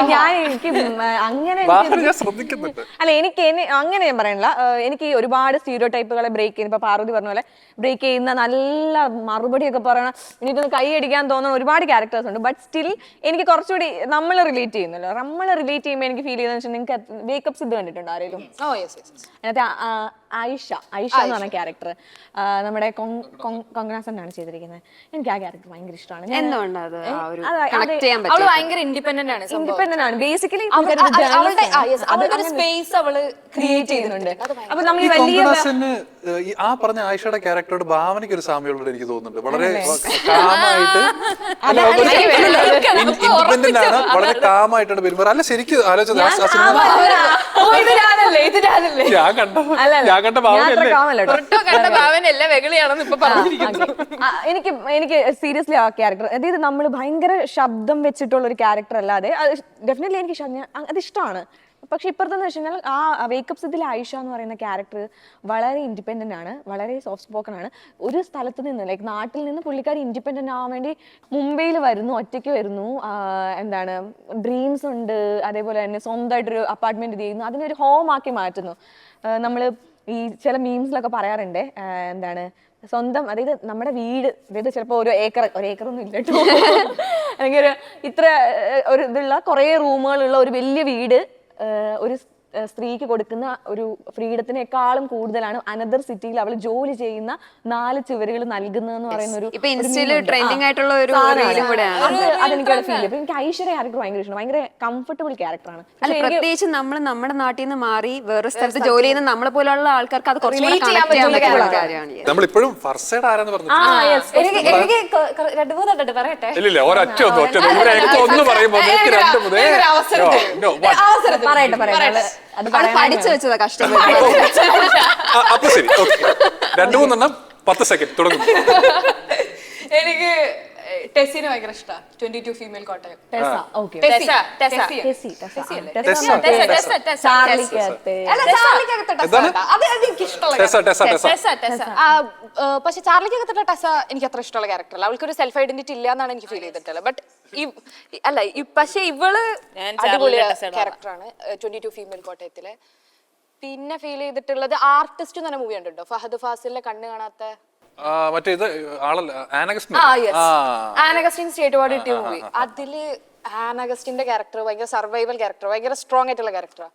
[SPEAKER 5] എനിക്ക് അങ്ങനെ ഞാൻ പറയണില്ല. എനിക്ക് ഒരുപാട് സ്റ്റീരിയോ ടൈപ്പുകളെ ബ്രേക്ക് ചെയ്യുന്ന, ഇപ്പൊ പാർവതി പറഞ്ഞ പോലെ ബ്രേക്ക് ചെയ്യുന്ന നല്ല മറുപടിയൊക്കെ പറയണ, എനിക്കൊന്ന് കൈ അടിക്കാൻ തോന്നുന്ന ഒരുപാട് ക്യാരക്ടേഴ്സ് ഉണ്ട്. ബട്ട് സ്റ്റിൽ എനിക്ക് കുറച്ചുകൂടി നമ്മൾ റിലേറ്റ് ചെയ്യുന്നല്ലോ, നമ്മൾ റിലേറ്റ് ചെയ്യുമ്പോൾ എനിക്ക് ഫീൽ ചെയ്തെന്ന് വെച്ചാൽ, നിങ്ങൾക്ക് വേക്കപ്സ് ഇത് കണ്ടിട്ടുണ്ടോ ആരെങ്കിലും? അതിനകത്ത് ആയിഷ എന്ന് പറഞ്ഞ ക്യാരക്ടർ നമ്മുടെ കൊങ്കണാസനാണ് ചെയ്തിരിക്കുന്നത്. എനിക്ക് ആ ക്യാരക്ടർ ഭയങ്കര ഇഷ്ടമാണ്.
[SPEAKER 3] ഇൻഡിപെൻഡന്റ്
[SPEAKER 5] ആണ് ബേസിക്കലി,
[SPEAKER 3] സ്പേസ് അവള് ക്രിയേറ്റ് ചെയ്യുന്നുണ്ട്.
[SPEAKER 5] അപ്പൊ നമ്മൾ വലിയ
[SPEAKER 1] ആ പറഞ്ഞ ആയിഷയുടെ ക്യാരക്ടറോട് ഭാവനയ്ക്ക് ഒരു സാമ്യമുള്ളത് എനിക്ക് തോന്നുന്നുണ്ട്. വളരെ കാമായിട്ട് ഇൻഡിപെൻഡന്റ് ആണ്, വളരെ കാമായിട്ടാണ് പെരുമാറുക. അല്ല ശരിക്കും ആലോചിച്ചത് എനിക്ക് സീരിയസ്ലി ആ ക്യാരക്ടർ, അതായത് നമ്മൾ ഭയങ്കര ശബ്ദം വെച്ചിട്ടുള്ള ഒരു ക്യാരക്ടർ അല്ലാതെ ഡെഫിനറ്റ്ലി എനിക്ക് അത് ഇഷ്ടമാണ്. പക്ഷെ ഇപ്പുറത്തെന്ന് വെച്ച് കഴിഞ്ഞാൽ ആ വേക്കപ്സ് ഇതിൽ ആയിഷ എന്ന് പറയുന്ന ക്യാരക്ടർ വളരെ ഇൻഡിപെൻഡന്റ് ആണ്, വളരെ സോഫ്റ്റ് സ്പോക്കൺ ആണ്. ഒരു സ്ഥലത്ത് നിന്ന് ലൈക്ക് നാട്ടിൽ നിന്ന് പുള്ളിക്കാരി ഇൻഡിപെൻഡന്റ് ആവാൻ വേണ്ടി മുംബൈയിൽ വരുന്നു, ഒറ്റയ്ക്ക് വരുന്നു, എന്താണ് ഡ്രീംസ് ഉണ്ട്, അതേപോലെ തന്നെ സ്വന്തമായിട്ടൊരു അപ്പാർട്ട്മെന്റ് ചെയ്യുന്നു, അതിനൊരു ഹോം ആക്കി മാറ്റുന്നു. നമ്മൾ ഈ ചില മീംസിലൊക്കെ പറയാറുണ്ട്, എന്താണ് സ്വന്തം, അതായത് നമ്മുടെ വീട്, അതായത് ചിലപ്പോൾ ഒരു ഏക്കറൊന്നും ഇല്ല കേട്ടോ, അല്ലെങ്കിൽ ഇത്ര ഒരു ഇതുള്ള കുറേ റൂമുകളുള്ള ഒരു വലിയ വീട് ഒരു സ്ത്രീക്ക് കൊടുക്കുന്ന ഒരു ഫ്രീഡത്തിനേക്കാളും കൂടുതലാണ് അനദർ സിറ്റിയിൽ അവൾ ജോലി ചെയ്യുന്ന 4 ചുവരുകൾ നൽകുന്നതെന്ന് പറയുന്ന ഒരു
[SPEAKER 4] ട്രെൻഡിങ് ആയിട്ടുള്ള ഒരു
[SPEAKER 5] അതെനിക്ക് ഫീൽ ചെയ്യും. എനിക്ക് ഐശ്വര്യ ക്യാരക്ടർ ഭയങ്കര ഇഷ്ടമാണ്, ഭയങ്കര കംഫർട്ടബിൾ ക്യാരക്ടറാണ്.
[SPEAKER 4] പ്രത്യേകിച്ച് നമ്മൾ നമ്മുടെ നാട്ടിൽ നിന്ന് മാറി വേറെ സ്ഥലത്ത് ജോലി ചെയ്യുന്ന നമ്മളെ പോലുള്ള ആൾക്കാർക്ക് അത്
[SPEAKER 1] നമ്മളിപ്പോഴും ഫർസേഡ് ആരാന്ന് പറഞ്ഞു.
[SPEAKER 3] എനിക്ക് 2-3 പറയട്ടെ,
[SPEAKER 5] പറയട്ടെ
[SPEAKER 4] പഠിച്ചു വെച്ചതാ കഷ്ടം.
[SPEAKER 1] അപ്പൊ ശരി, 2-3 10 സെക്കൻഡ് തുടങ്ങും.
[SPEAKER 3] എനിക്ക് ടെസ്സിനെ ഭയങ്കര ഇഷ്ടമാണ്. 22 ഫീമെയിൽ കോട്ടയം. പക്ഷെ ചാർലിക്കകത്തുള്ള ടെസ എനിക്ക് അത്ര ഇഷ്ടമുള്ള ക്യാരക്ടറല്ല. അവൾക്കൊരു സെൽഫ് ഐഡന്റിറ്റി ഇല്ല എന്നാണ് എനിക്ക് ഫീൽ ചെയ്തിട്ടുള്ളത്. ബട്ട് പക്ഷെ ഇവള് അടിപൊളി ക്യാരക്ടറാണ് 22 ഫീമെയിൽ കോട്ടയത്തിലെ. പിന്നെ ഫീൽ ചെയ്തിട്ടുള്ളത് ആർട്ടിസ്റ്റ് എന്ന് പറഞ്ഞ മൂവി ഉണ്ടോ, ഫഹദ് ഫാസിലിന്റെ കണ്ണ് കാണാത്ത ആനഗസ്റ്റിൻ സ്റ്റേറ്റ് അവാർഡ് കിട്ടിയ മൂവി. അതില് ആനഗസ്റ്റിന്റെ ക്യാരക്ടർ ഭയങ്കര സർവൈവൽ ക്യാരക്ടർ, ഭയങ്കര സ്ട്രോങ് ആയിട്ടുള്ള ക്യാരക്ടറാണ്.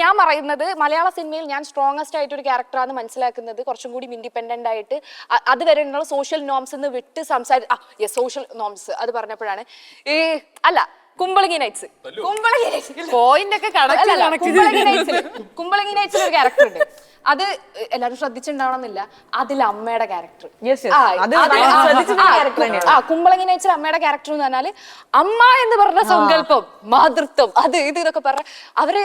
[SPEAKER 3] ഞാൻ പറയുന്നത് മലയാള സിനിമയിൽ ഞാൻ സ്ട്രോങ്ങസ്റ്റ് ആയിട്ട് ഒരു ക്യാരക്ടറാണ് മനസ്സിലാക്കുന്നത് കുറച്ചും കൂടി ഇൻഡിപെൻഡന്റ് ആയിട്ട്. അതുവരെയുള്ള സോഷ്യൽ നോംസ് വിട്ട് സോഷ്യൽ നോംസ് അത് പറഞ്ഞപ്പോഴാണ് കുമ്പളങ്ങി നൈറ്റ്സ്
[SPEAKER 2] പോയിന്റ് ഒക്കെ
[SPEAKER 3] കുമ്പളങ്ങി നൈറ്റ്സിൽ ഒരു ക്യാരക്ടർ ഉണ്ട്. അത് എല്ലാരും ശ്രദ്ധിച്ചിട്ടുണ്ടാവണമെന്നില്ല. അതിൽ അമ്മയുടെ ക്യാരക്ടർ കുമ്പളങ്ങി നൈറ്റ്സിൽ അമ്മയുടെ ക്യാരക്ടർ എന്ന് പറഞ്ഞാല് അമ്മ എന്ന് പറഞ്ഞ സങ്കല്പം, മാതൃത്വം, അത് ഇതൊക്കെ പറഞ്ഞ അവര്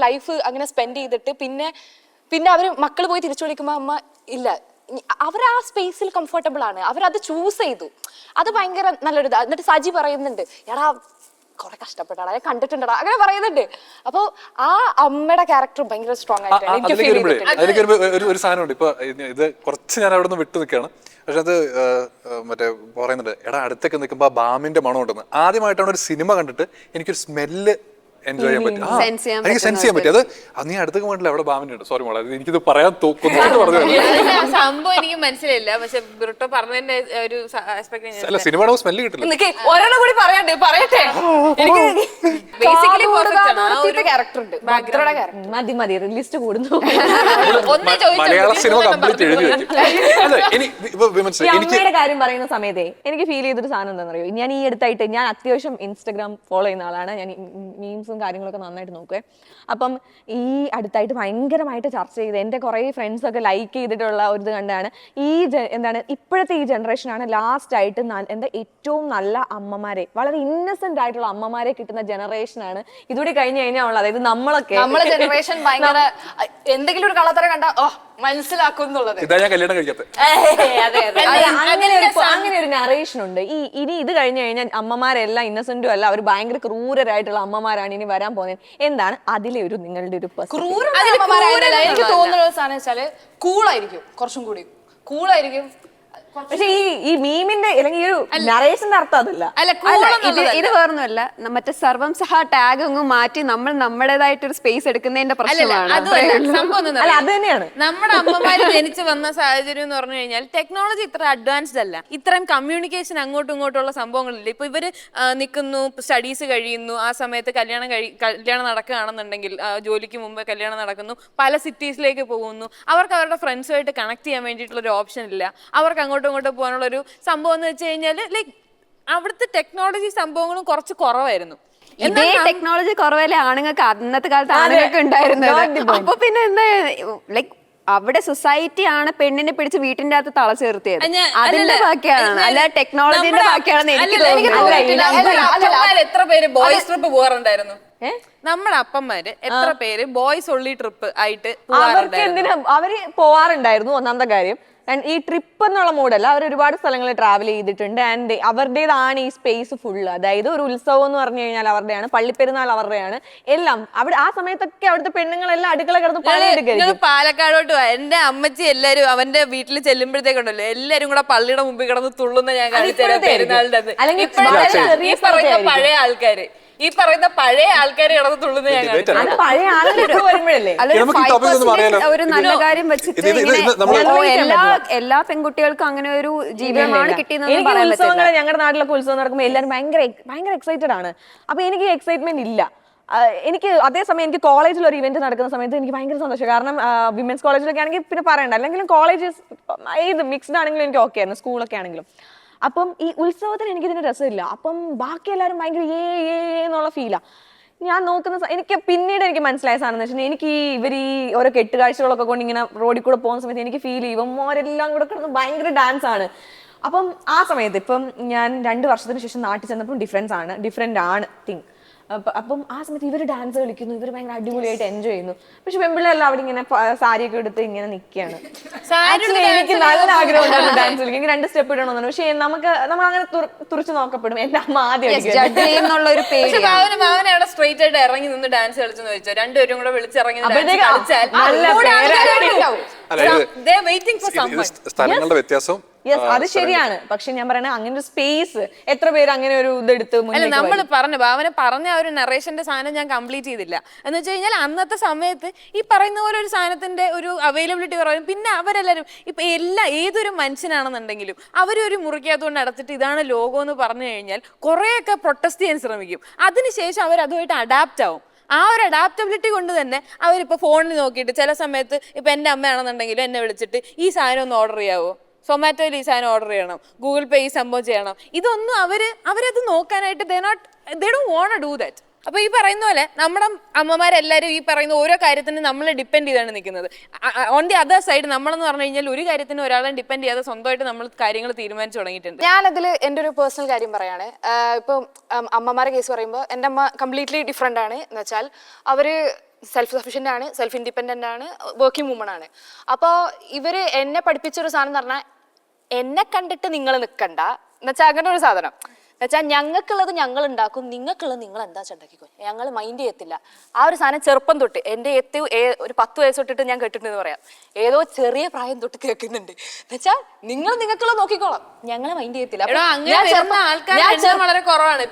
[SPEAKER 3] ലൈഫ് അങ്ങനെ സ്പെൻഡ് ചെയ്തിട്ട് പിന്നെ അവര് മക്കള് പോയി തിരിച്ചു വിളിക്കുമ്പോ അമ്മ ഇല്ല, അവർ ആ സ്പേസിൽ കംഫർട്ടബിൾ ആണ്, അവരത് ചൂസ് ചെയ്തു. അത് ഭയങ്കര നല്ലൊരു ഇതാ. എന്നിട്ട് സജി പറയുന്നുണ്ട്, എടാ കുറെ കഷ്ടപ്പെട്ടാടാ, ഞാൻ കണ്ടിട്ടുണ്ടടാ, അങ്ങനെ പറയുന്നുണ്ട്. അപ്പൊ ആ അമ്മയുടെ ക്യാരക്ടർ ഭയങ്കര സ്ട്രോങ് ആയിട്ടാണ് എനിക്ക് ഫീൽ ചെയ്തിട്ടുണ്ട്.
[SPEAKER 1] അതിലേക്ക് ഒരു സാധനമുണ്ട്. ഇപ്പൊ ഇത് കുറച്ച് ഞാൻ അവിടെ നിന്ന് വിട്ടു നിൽക്കുകയാണ്. പക്ഷെ അത് മറ്റേ പറയുന്നുണ്ട്, എടാ അടുത്തൊക്കെ നിൽക്കുമ്പോ ബാമിന്റെ മണം ഉണ്ടെന്ന്. ആദ്യമായിട്ടാണ് ഒരു സിനിമ കണ്ടിട്ട് എനിക്കൊരു സ്മെല്ല് എൻജോയ് ചെയ്യാൻ പറ്റും. എനിക്ക് സെൻസ് ചെയ്യാൻ പറ്റും. അത് നീ അടുത്തൊക്കെ വേണ്ടില്ല, അവിടെ ബാമിനുണ്ട്. സോറി മോളെ, എനിക്കിത് പറയാൻ തോന്നുന്നു പറഞ്ഞു.
[SPEAKER 2] സംഭവം എനിക്ക് മനസ്സിലായില്ല, പക്ഷെ ബ്രിട്ടോ പറഞ്ഞതിന്റെ ഒരു
[SPEAKER 1] അല്ല, സിനിമയുടെ സ്മെല്ല് കിട്ടില്ല.
[SPEAKER 3] ഒരെണ്ണം കൂടി പറയട്ടെ ക്യാരക്ടർ ഉണ്ട്, ഭദ്രയുടെ ക്യാരക്ടർ.
[SPEAKER 5] മതി ലിസ്റ്റ് കൂടുന്നു.
[SPEAKER 1] മലയാള സിനിമ കംപ്ലീറ്റ് എഴുതി വെച്ചു. അല്ല,
[SPEAKER 5] അമ്മയുടെ കാര്യം പറയുന്ന സമയത്തെ എനിക്ക് ഫീൽ ചെയ്തൊരു സാധനം എന്താണെന്നറിയോ, ഞാൻ ഈ അടുത്തായിട്ട് ഞാൻ അത്യാവശ്യം ഇൻസ്റ്റഗ്രാം ഫോളോ ചെയ്യുന്ന ആളാണ്. ഞാൻ മീംസും കാര്യങ്ങളൊക്കെ നന്നായിട്ട് നോക്കുവേ. അപ്പം ഈ അടുത്തായിട്ട് ഭയങ്കരമായിട്ട് ചർച്ച ചെയ്ത് എൻ്റെ കുറേ ഫ്രണ്ട്സ് ഒക്കെ ലൈക്ക് ചെയ്തിട്ടുള്ള ഒരു ഇത് കണ്ടാണ് ഇപ്പോഴത്തെ ഈ ജനറേഷനാണ് ലാസ്റ്റ് ആയിട്ട് ഏറ്റവും നല്ല അമ്മമാരെ, വളരെ ഇന്നസെന്റ് ആയിട്ടുള്ള അമ്മമാരെ കിട്ടുന്ന ജനറേഷനാണ്. ഇതുകൂടി കഴിഞ്ഞു കഴിഞ്ഞാൽ അതായത് നമ്മളെ
[SPEAKER 3] ജനറേഷൻ ഭയങ്കര എന്തെങ്കിലും ഒരു കളത്തറ കണ്ട മനസ്സിലാക്കും എന്നുള്ളത്.
[SPEAKER 1] ഇതാ ഞാൻ കല്യാണം കഴിക്കാത്ത.
[SPEAKER 5] അങ്ങനെ ഒരു നറേഷൻ ഉണ്ട്. ഇനി ഇത് കഴിഞ്ഞു കഴിഞ്ഞാൽ അമ്മമാരെല്ലാം ഇന്നസെന്റും അല്ല, അവർ ഭയങ്കര ക്രൂരരായിട്ടുള്ള അമ്മമാരാണ് ഇനി വരാൻ പോകുന്നത്. എന്താണ് അതിലെ ഒരു നിങ്ങളുടെ ഒരു
[SPEAKER 3] എനിക്ക് തോന്നുന്ന ഒരു സാധനം വെച്ചാല് കൂളായിരിക്കും, കുറച്ചും കൂടി കൂളായിരിക്കും.
[SPEAKER 5] പക്ഷെ ഈ മീമിന്റെ അല്ലെങ്കിൽ ഈ ഒരു നറേഷന്റെ അർത്ഥം അതല്ല.
[SPEAKER 4] ഇത് വേറൊന്നുമല്ല, മറ്റേ സർവം സഹ ടാഗ് അങ്ങ് മാറ്റി നമ്മൾ നമ്മുടേതായിട്ടൊരു സ്പേസ് എടുക്കുന്നതിന്റെ പ്രശ്നമാണ്.
[SPEAKER 2] അല്ല, അത് തന്നെയാണ് നമ്മുടെ അമ്മമാര് ജനിച്ചു വന്ന സാഹചര്യം എന്ന് പറഞ്ഞു കഴിഞ്ഞാൽ ടെക്നോളജി ഇത്ര അഡ്വാൻസ്ഡ് അല്ല. ഇത്രയും കമ്മ്യൂണിക്കേഷൻ അങ്ങോട്ടും ഇങ്ങോട്ടുള്ള സംഭവങ്ങളില്ല. ഇപ്പൊ ഇവര് നിൽക്കുന്നു, സ്റ്റഡീസ് കഴിയുന്നു, ആ സമയത്ത് കല്യാണം നടക്കുകയാണെന്നുണ്ടെങ്കിൽ ജോലിക്ക് മുമ്പ് കല്യാണം നടക്കുന്നു, പല സിറ്റീസിലേക്ക് പോകുന്നു. അവർക്ക് അവരുടെ ഫ്രണ്ട്സുമായിട്ട് കണക്ട് ചെയ്യാൻ വേണ്ടിയിട്ടുള്ള ഒരു ഓപ്ഷൻ ഇല്ല. അവർക്ക് അങ്ങോട്ടും പോകാനുള്ള ഒരു സംഭവം എന്ന് വെച്ച് കഴിഞ്ഞാൽ ലൈക്ക് അവിടുത്തെ ടെക്നോളജി സംഭവങ്ങളും കുറച്ച് കുറവായിരുന്നു.
[SPEAKER 4] ഇതേ ടെക്നോളജി കുറവല്ലേ ആണുങ്ങൾക്ക് അന്നത്തെ കാലത്ത് ആണുങ്ങൾക്ക് ഉണ്ടായിരുന്നത്. അപ്പൊ പിന്നെ എന്താ ലൈക്ക് അവിടെ സൊസൈറ്റി ആണ് പെണ്ണിനെ പിടിച്ച് വീട്ടിന്റെ അകത്ത് തളച്ചേർത്തിയത്. അതിന്റെ ബാക്കിയാണ്, അല്ല ടെക്നോളജിന്റെ ബാക്കിയാണെന്ന് എനിക്ക് തോന്നുന്നു.
[SPEAKER 2] എത്ര പേര് ബോയ്സ് ട്രിപ്പ് പോകാറുണ്ടായിരുന്നു? നമ്മുടെ അപ്പന്മാര് എത്ര പേര് ബോയ്സ് ഒള്ളി ട്രിപ്പ് ആയിട്ട്
[SPEAKER 5] അവര് പോവാറുണ്ടായിരുന്നു. ഒന്നാമത്തെ കാര്യം ഈ ട്രിപ്പ് എന്നുള്ള മൂഡല്ല, അവർ ഒരുപാട് സ്ഥലങ്ങളിൽ ട്രാവൽ ചെയ്തിട്ടുണ്ട്. ആൻഡ് അവരുടേതാണ് ഈ സ്പേസ് ഫുള്ള്. അതായത് ഒരു ഉത്സവം എന്ന് പറഞ്ഞു കഴിഞ്ഞാൽ അവരുടെയാണ്, പള്ളിപ്പെരുന്നാൾ അവരുടെയാണ്, എല്ലാം അവിടെ ആ സമയത്തൊക്കെ അവിടുത്തെ പെണ്ണുങ്ങളെല്ലാം അടുക്കള കിടന്ന് പണിയെടുക്കും.
[SPEAKER 2] പാലക്കാടോട്ട് എന്റെ അമ്മച്ചി എല്ലാരും അവന്റെ വീട്ടിൽ ചെല്ലുമ്പോഴത്തേക്കുണ്ടല്ലോ എല്ലാരും കൂടെ പള്ളിയുടെ മുമ്പിൽ കിടന്ന് തുള്ളുന്ന ഞാൻ കാണിച്ചു പെരുന്നാളിന്റെ. ഈ പറയുന്ന പഴയ ആൾക്കാര് കിടന്ന് തുള്ളുന്ന ഞാൻ കാണിച്ചു.
[SPEAKER 5] പഴയ ആളുകൾ വരുമ്പോഴല്ലേ
[SPEAKER 4] ഒരു നല്ല കാര്യം വെച്ചിട്ട് എല്ലാ പെൺകുട്ടികൾക്കും അങ്ങനെ ഒരു ജീവിതമാണ് കിട്ടിയെന്ന് പറയാൻ പറ്റില്ല.
[SPEAKER 5] ഞങ്ങളുടെ നാട്ടിലൊക്കെ ഉത്സവം നടക്കുമ്പോൾ എല്ലാവരും ഭയങ്കര എക്സൈറ്റഡ് ആണ്. അപ്പൊ എനിക്ക് എക്സൈറ്റ്മെന്റ് ഇല്ല. എനിക്ക് അതേസമയം എനിക്ക് കോളേജിൽ ഒരു ഇവന്റ് നടക്കുന്ന സമയത്ത് എനിക്ക് ഭയങ്കര സന്തോഷം. കാരണം വിമൻസ് കോളേജിലൊക്കെ ആണെങ്കിൽ പിന്നെ പറയണ്ട, അല്ലെങ്കിലും കോളേജസ് ഏത് മിക്സ്ഡ് ആണെങ്കിലും എനിക്ക് ഓക്കെ ആയിരുന്നു, സ്കൂളൊക്കെ ആണെങ്കിലും. അപ്പം ഈ ഉത്സവത്തിന് എനിക്കിതിന് രസമില്ല. അപ്പം ബാക്കി എല്ലാവരും ഭയങ്കര എന്നുള്ള ഫീലാ ഞാൻ നോക്കുന്ന. എനിക്ക് പിന്നീട് എനിക്ക് മനസ്സിലായ സാധനം എന്ന് വെച്ചാൽ എനിക്ക് ഇവർ ഈ ഓരോ കെട്ടുകാഴ്ചകളൊക്കെ കൊണ്ട് ഇങ്ങനെ റോഡിൽ കൂടെ പോകുന്ന സമയത്ത് എനിക്ക് ഫീൽ ചെയ്യും ഇവന്മാരെല്ലാം കൂടെ കിടന്ന് ഭയങ്കര ഡാൻസ് ആണ്. അപ്പം ആ സമയത്ത് ഇപ്പം ഞാൻ 2 വർഷത്തിന് ശേഷം നാട്ടിൽ ചെന്നപ്പം ഡിഫറെന്റ് ആണ് തിങ്. അപ്പം ആ സമയത്ത് ഇവർ ഡാൻസ് കളിക്കുന്നു, ഇവർ ഭയങ്കര അടിപൊളിയായിട്ട് എൻജോയ് ചെയ്യുന്നു. പക്ഷെ പെൺപിള്ളേരെല്ലാം അവിടെ ഇങ്ങനെ സാരിയൊക്കെ എടുത്ത് ഇങ്ങനെ നിൽക്കുകയാണ്. എനിക്ക് നല്ല ആഗ്രഹം ഉണ്ടായിരുന്നു ഡാൻസ് കളിക്കാൻ, എനിക്ക് 2 സ്റ്റെപ്പ് ഇടണമെന്നാണ്. പക്ഷെ നമ്മൾ അങ്ങനെ തുറച്ചു നോക്കപ്പെടും. എന്റെ അമ്മ ആദ്യം
[SPEAKER 2] സ്ട്രേറ്റ് ആയിട്ട് ഇറങ്ങി നിന്ന് ഡാൻസ് കളിച്ചെന്ന് ചോദിച്ചാൽ രണ്ടുപേരും കൂടെ വിളിച്ചിറങ്ങി
[SPEAKER 1] സ്ഥലങ്ങളുടെ വ്യത്യാസം.
[SPEAKER 5] അത് ശരിയാണ്. പക്ഷെ ഞാൻ പറയണ അങ്ങനെ ഒരു സ്പേസ് എത്ര പേര് അങ്ങനെ ഒരു ഇതെടുത്ത്
[SPEAKER 2] നമ്മൾ പറഞ്ഞു ഭാവന പറഞ്ഞ ഒരു നറേഷന്റെ സാധനം ഞാൻ കംപ്ലീറ്റ് ചെയ്തില്ല. എന്ന് വെച്ച് കഴിഞ്ഞാൽ അന്നത്തെ സമയത്ത് ഈ പറയുന്ന പോലെ ഒരു സാധനത്തിന്റെ ഒരു അവൈലബിലിറ്റി കുറവായിരുന്നു. പിന്നെ അവരെല്ലാവരും ഇപ്പൊ ഏതൊരു മനുഷ്യനാണെന്നുണ്ടെങ്കിലും അവരൊരു മുറിക്കകത്തുകൊണ്ട് നടത്തിട്ട് ഇതാണ് ലോഗോ എന്ന് പറഞ്ഞു കഴിഞ്ഞാൽ കുറെയൊക്കെ പ്രൊട്ടസ്റ്റ് ചെയ്യാൻ ശ്രമിക്കും. അതിനുശേഷം അവർ അതുമായിട്ട് അഡാപ്റ്റ് ആവും. ആ ഒരു അഡാപ്റ്റബിലിറ്റി കൊണ്ട് തന്നെ അവരിപ്പോൾ ഫോണിൽ നോക്കിയിട്ട് ചില സമയത്ത് ഇപ്പൊ എൻ്റെ അമ്മയാണെന്നുണ്ടെങ്കിലും എന്നെ വിളിച്ചിട്ട് ഈ സാധനം ഒന്ന് ഓർഡർ ചെയ്യാവോ, സൊമാറ്റോയിൽ ഈ സാധനം ഓർഡർ ചെയ്യണം, ഗൂഗിൾ പേ ഈ സംഭവം ചെയ്യണം. ഇതൊന്നും അവരത് നോക്കാനായിട്ട് they don't want to do that. അപ്പൊ ഈ പറയുന്ന പോലെ നമ്മുടെ അമ്മമാരെല്ലാവരും ഈ പറയുന്ന ഓരോ കാര്യത്തിന് നമ്മളെ ഡിപ്പെൻഡ് ചെയ്താണ് നിൽക്കുന്നത്. ഓൺ ദി അതർ സൈഡ് നമ്മളെന്ന് പറഞ്ഞു കഴിഞ്ഞാൽ ഒരു കാര്യത്തിന് ഒരാളെ ഡിപ്പെൻഡ് ചെയ്യാതെ സ്വന്തമായിട്ട് നമ്മൾ കാര്യങ്ങൾ തീരുമാനിച്ചു തുടങ്ങിയിട്ടുണ്ട്.
[SPEAKER 3] ഞാനതിൽ എൻ്റെ ഒരു പേഴ്സണൽ കാര്യം പറയാണ്. ഇപ്പം അമ്മമാരെ കേസ് പറയുമ്പോൾ എൻ്റെ അമ്മ കംപ്ലീറ്റ്ലി ഡിഫറെൻ്റ് ആണ്. എന്ന് വെച്ചാൽ അവർ സെൽഫ് സഫിഷ്യൻ്റ് ആണ്, സെൽഫ് ഇൻഡിപെൻഡൻ്റ് ആണ്, വർക്കിംഗ് വുമൺ ആണ്. അപ്പോൾ ഇവർ എന്നെ പഠിപ്പിച്ചൊരു സാധനം എന്ന് പറഞ്ഞാൽ എന്നെ കണ്ടിട്ട് നിങ്ങൾ നിൽക്കണ്ട എന്നുവെച്ചാൽ അങ്ങനെ ഒരു സാധനം. എന്നുവെച്ചാൽ ഞങ്ങൾക്കുള്ളത് ഞങ്ങൾ ഉണ്ടാക്കും, നിങ്ങൾക്കുള്ളത് നിങ്ങൾ എന്താ ഉണ്ടാക്കിക്കോ, ഞങ്ങൾ മൈൻഡ് ചെയ്യത്തില്ല. ആ ഒരു സാധനം ചെറുപ്പം തൊട്ട് എൻ്റെ ഒരു 10 വയസ്സ് തൊട്ടിട്ട് ഞാൻ കേട്ടിട്ടുണ്ടെന്ന് പറയാം. ഏതോ ചെറിയ പ്രായം തൊട്ട് കേൾക്കുന്നുണ്ട്. എന്നുവെച്ചാൽ നിങ്ങളുള്ളത് നോക്കിക്കോളാം, ഞങ്ങൾ മൈൻഡ് ചെയ്യത്തില്ല.
[SPEAKER 2] വളരെ കുറവാണ്.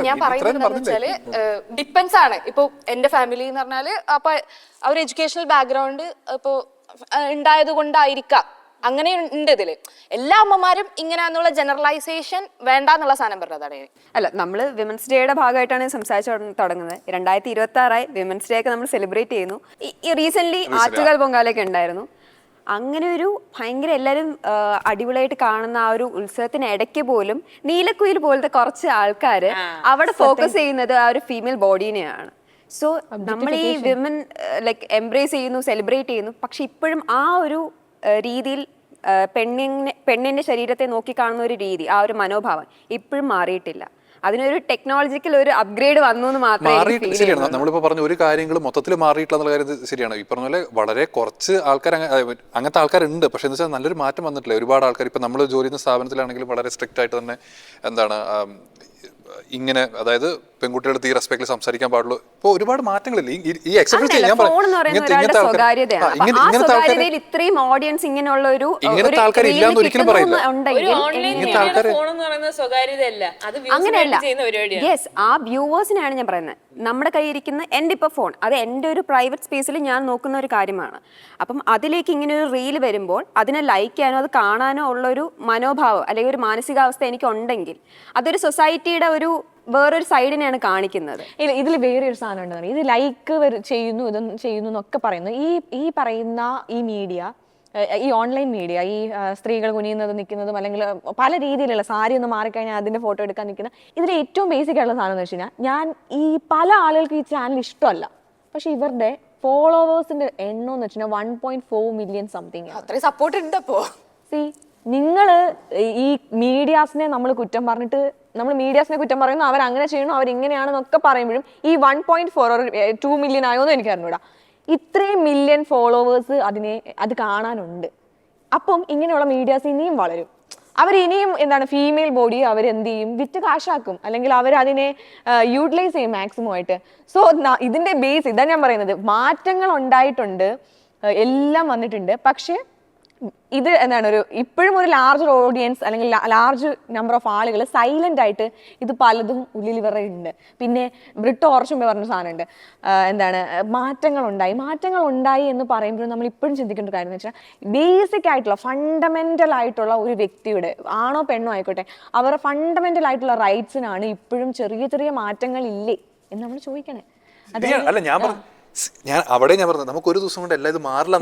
[SPEAKER 3] ഞാൻ പറയുന്നത് എന്താണെന്ന് വെച്ചാല് ഡിപ്പെൻസ് ആണ്. ഇപ്പൊ എന്റെ ഫാമിലി എന്ന് പറഞ്ഞാല് അപ്പൊ അവർ എഡ്യൂക്കേഷണൽ ബാക്ക്ഗ്രൗണ്ട് ഇപ്പൊ ഉണ്ടായത് കൊണ്ടായിരിക്കാം അങ്ങനെ ഉണ്ട്. ഇതില് എല്ലാ അമ്മമാരും ഇങ്ങനെയാന്നുള്ള ജനറലൈസേഷൻ വേണ്ട എന്നുള്ള സാധനം പറഞ്ഞതാണ്.
[SPEAKER 4] അല്ല, നമ്മൾ വിമൻസ് ഡേയുടെ ഭാഗമായിട്ടാണ് സംസാരിച്ചു തുടങ്ങുന്നത്. 2026 വിമൻസ് ഡേ ഒക്കെ നമ്മൾ സെലിബ്രേറ്റ് ചെയ്യുന്നു. ഈ റീസെന്റ് ആറ്റുകാൽ പൊങ്കാലൊക്കെ ഉണ്ടായിരുന്നു. അങ്ങനെ ഒരു ഭയങ്കര എല്ലാവരും അടിപൊളിയായിട്ട് കാണുന്ന ആ ഒരു ഉത്സവത്തിന് ഇടയ്ക്ക് പോലും നീലക്കുയിൽ പോലത്തെ കുറച്ച് ആൾക്കാർ അവിടെ ഫോക്കസ് ചെയ്യുന്നത് ആ ഒരു ഫീമെയിൽ ബോഡീനെയാണ്. സോ നമ്മൾ ഈ വിമൻ ലൈക്ക് എംബ്രേസ് ചെയ്യുന്നു, സെലിബ്രേറ്റ് ചെയ്യുന്നു. പക്ഷെ ഇപ്പോഴും ആ ഒരു രീതിയിൽ പെണ്ണിന്റെ ശരീരത്തെ നോക്കിക്കാണുന്ന ഒരു രീതി, ആ ഒരു മനോഭാവം ഇപ്പോഴും മാറിയിട്ടില്ല. അതിനൊരു ടെക്നോളജിക്കൽ ഒരു അപ്ഗ്രേഡ് വന്നു എന്ന് മാത്രമേ.
[SPEAKER 1] ശരിയാണ്, നമ്മളിപ്പോൾ പറഞ്ഞ ഒരു കാര്യങ്ങൾ മൊത്തത്തിൽ മാറിയിട്ടുള്ള കാര്യം ശരിയാണ്. ഈ പറഞ്ഞ പോലെ വളരെ കുറച്ച് ആൾക്കാർ അങ്ങനത്തെ ആൾക്കാരുണ്ട്. പക്ഷെ എന്ന് വെച്ചാൽ നല്ലൊരു മാറ്റം വന്നിട്ടില്ല. ഒരുപാട് ആൾക്കാർ ഇപ്പം നമ്മൾ ജോലി ചെയ്യുന്ന സ്ഥാപനത്തിലാണെങ്കിലും വളരെ സ്ട്രിക്റ്റ് ആയിട്ട് തന്നെ എന്താണ് ഇങ്ങനെ, അതായത് പെൺകുട്ടികളുടെ ഈ റെസ്പെക്റ്റിൽ സംസാരിക്കാൻ പാടുള്ളൂ. ഇപ്പൊ ഒരുപാട് മാറ്റങ്ങളില്ലേ ഈ എക്സെപ്റ്റ് ചെയ്യാൻ
[SPEAKER 4] ഇത്രയും ഓഡിയൻസ് ഇങ്ങനെയുള്ള ഒരു
[SPEAKER 1] ആൾക്കാർ ഇല്ലാന്ന് ഒരിക്കലും പറയില്ല.
[SPEAKER 4] അങ്ങനെയല്ല, യെസ്, ആ വ്യൂവേഴ്സിനാണ് ഞാൻ പറയുന്നത്. നമ്മുടെ കയ്യിൽ ഇരിക്കുന്ന എൻ്റെ ഇപ്പോൾ ഫോൺ, അത് എൻ്റെ ഒരു പ്രൈവറ്റ് സ്പേസിൽ ഞാൻ നോക്കുന്ന ഒരു കാര്യമാണ്. അപ്പം അതിലേക്ക് ഇങ്ങനെ ഒരു റീൽ വരുമ്പോൾ അതിനെ ലൈക്ക് ചെയ്യാനോ അത് കാണാനോ ഉള്ളൊരു മനോഭാവം അല്ലെങ്കിൽ ഒരു മാനസികാവസ്ഥ എനിക്ക് ഉണ്ടെങ്കിൽ അതൊരു സൊസൈറ്റിയുടെ ഒരു വേറൊരു സൈഡിനെയാണ് കാണിക്കുന്നത്.
[SPEAKER 5] ഇതിൽ വേറെ ഒരു സാധനം ഉണ്ടെന്ന് പറയും. ഇത് ലൈക്ക് ചെയ്യുന്നു, ഇതൊന്നും ചെയ്യുന്നു എന്നൊക്കെ പറയുന്നു. ഈ പറയുന്ന ഈ മീഡിയ, ഈ ഓൺലൈൻ മീഡിയ, ഈ സ്ത്രീകൾ കുനിയുന്നത് നിൽക്കുന്നതും അല്ലെങ്കിൽ പല രീതിയിലുള്ള സാരി ഒന്ന് മാറിക്കഴിഞ്ഞാൽ അതിന്റെ ഫോട്ടോ എടുക്കാൻ നിൽക്കുന്ന, ഇതിൽ ഏറ്റവും ബേസിക് ആയിട്ടുള്ള സാധനം എന്ന് വെച്ച് കഴിഞ്ഞാൽ, ഞാൻ ഈ പല ആളുകൾക്ക് ഈ ചാനൽ ഇഷ്ടമല്ല, പക്ഷെ ഇവരുടെ ഫോളോവേഴ്സിന്റെ എണ്ണം എന്ന് വെച്ചാൽ 1.4 മില്യൺ സംതിങ്.
[SPEAKER 3] അത്രയും സപ്പോർട്ട് ഉണ്ട്. അപ്പോ
[SPEAKER 5] നിങ്ങൾ ഈ മീഡിയാസിനെ നമ്മൾ കുറ്റം പറഞ്ഞിട്ട്, നമ്മൾ മീഡിയാസിനെ കുറ്റം പറയുന്നു, അവർ അങ്ങനെ ചെയ്യണു, അവരിങ്ങനെയാണെന്നൊക്കെ പറയുമ്പോഴും ഈ 1.4 or 2 മില്യൺ ആയോന്ന് എനിക്ക് അറിഞ്ഞൂടാ. ഇത്രയും മില്യൺ ഫോളോവേഴ്സ് അത് കാണാനുണ്ട്. അപ്പം ഇങ്ങനെയുള്ള മീഡിയാസ് ഇനിയും വളരും. അവരിനിയും എന്താണ് ഫീമെയിൽ ബോഡി അവരെന്ത് ചെയ്യും, വിറ്റ് കാശാക്കും, അല്ലെങ്കിൽ അവരതിനെ യൂട്ടിലൈസ് ചെയ്യും മാക്സിമം ആയിട്ട്. സോ ഇതിന്റെ ബേസ് ഇതാ ഞാൻ പറയുന്നത്. മാറ്റങ്ങൾ ഉണ്ടായിട്ടുണ്ട്, എല്ലാം വന്നിട്ടുണ്ട്. പക്ഷെ ഇത് എന്താണ് ഇപ്പോഴും ഒരു ലാർജ് ഓഡിയൻസ് അല്ലെങ്കിൽ ലാർജ് നമ്പർ ഓഫ് ആളുകൾ സൈലന്റ് ആയിട്ട് ഇത് പലതും ഉള്ളിൽ ഇവരുടെ ഉണ്ട്. പിന്നെ ബ്രിട്ടോ ഓർച്ചുമ്പേ പറഞ്ഞ സാധനമുണ്ട്, എന്താണ് മാറ്റങ്ങൾ ഉണ്ടായി എന്ന് പറയുമ്പോൾ നമ്മൾ ഇപ്പോഴും ചിന്തിക്കേണ്ട കാര്യം എന്ന് വെച്ചാൽ, ബേസിക് ആയിട്ടുള്ള ഫണ്ടമെന്റൽ ആയിട്ടുള്ള ഒരു വ്യക്തിയുടെ, ആണോ പെണ്ണോ ആയിക്കോട്ടെ, അവരുടെ ഫണ്ടമെന്റൽ ആയിട്ടുള്ള റൈറ്റ്സിനാണ് ഇപ്പോഴും ചെറിയ ചെറിയ മാറ്റങ്ങൾ ഇല്ലേ എന്ന് നമ്മൾ ചോദിക്കണേ.
[SPEAKER 1] ഞാൻ പറഞ്ഞത് നമുക്ക് ഒരു ദിവസം കൊണ്ട് എല്ലാം ഇത് മാറില്ല.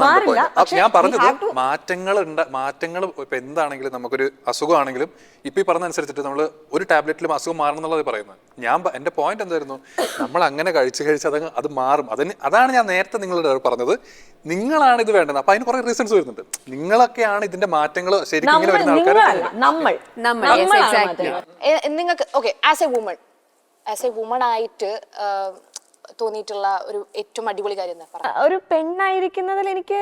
[SPEAKER 1] ഞാൻ പറഞ്ഞത് മാറ്റങ്ങൾ ഇപ്പൊ എന്താണെങ്കിലും, നമുക്കൊരു അസുഖമാണെങ്കിലും ഇപ്പൊ ഈ പറഞ്ഞ അനുസരിച്ചിട്ട് നമ്മൾ ഒരു ടാബ്ലറ്റിലും അസുഖം മാറണം എന്നുള്ളത് പറയുന്നത്. എന്റെ പോയിന്റ് എന്തായിരുന്നു, നമ്മൾ അങ്ങനെ കഴിച്ച് അത് മാറും. അതാണ് ഞാൻ നേരത്തെ നിങ്ങളോട് പറഞ്ഞത്. നിങ്ങളാണ് ഇത് വേണ്ടത്. അപ്പൊ അതിന് കുറെ റീസൺസ് വരുന്നുണ്ട്. നിങ്ങളൊക്കെയാണ് ഇതിന്റെ മാറ്റങ്ങൾ ശരിക്കും ഇങ്ങനെ വരുന്ന ആൾക്കാർ.
[SPEAKER 3] നിങ്ങൾക്ക് ഓക്കെ, ആസ് എ വുമൺ ആയിട്ട് തോന്നിയിട്ടുള്ള ഒരു ഏറ്റവും അടിപൊളി കാര്യം എന്താ?
[SPEAKER 5] ഒരു പെണ്ണായിരിക്കുന്നതിൽ എനിക്ക്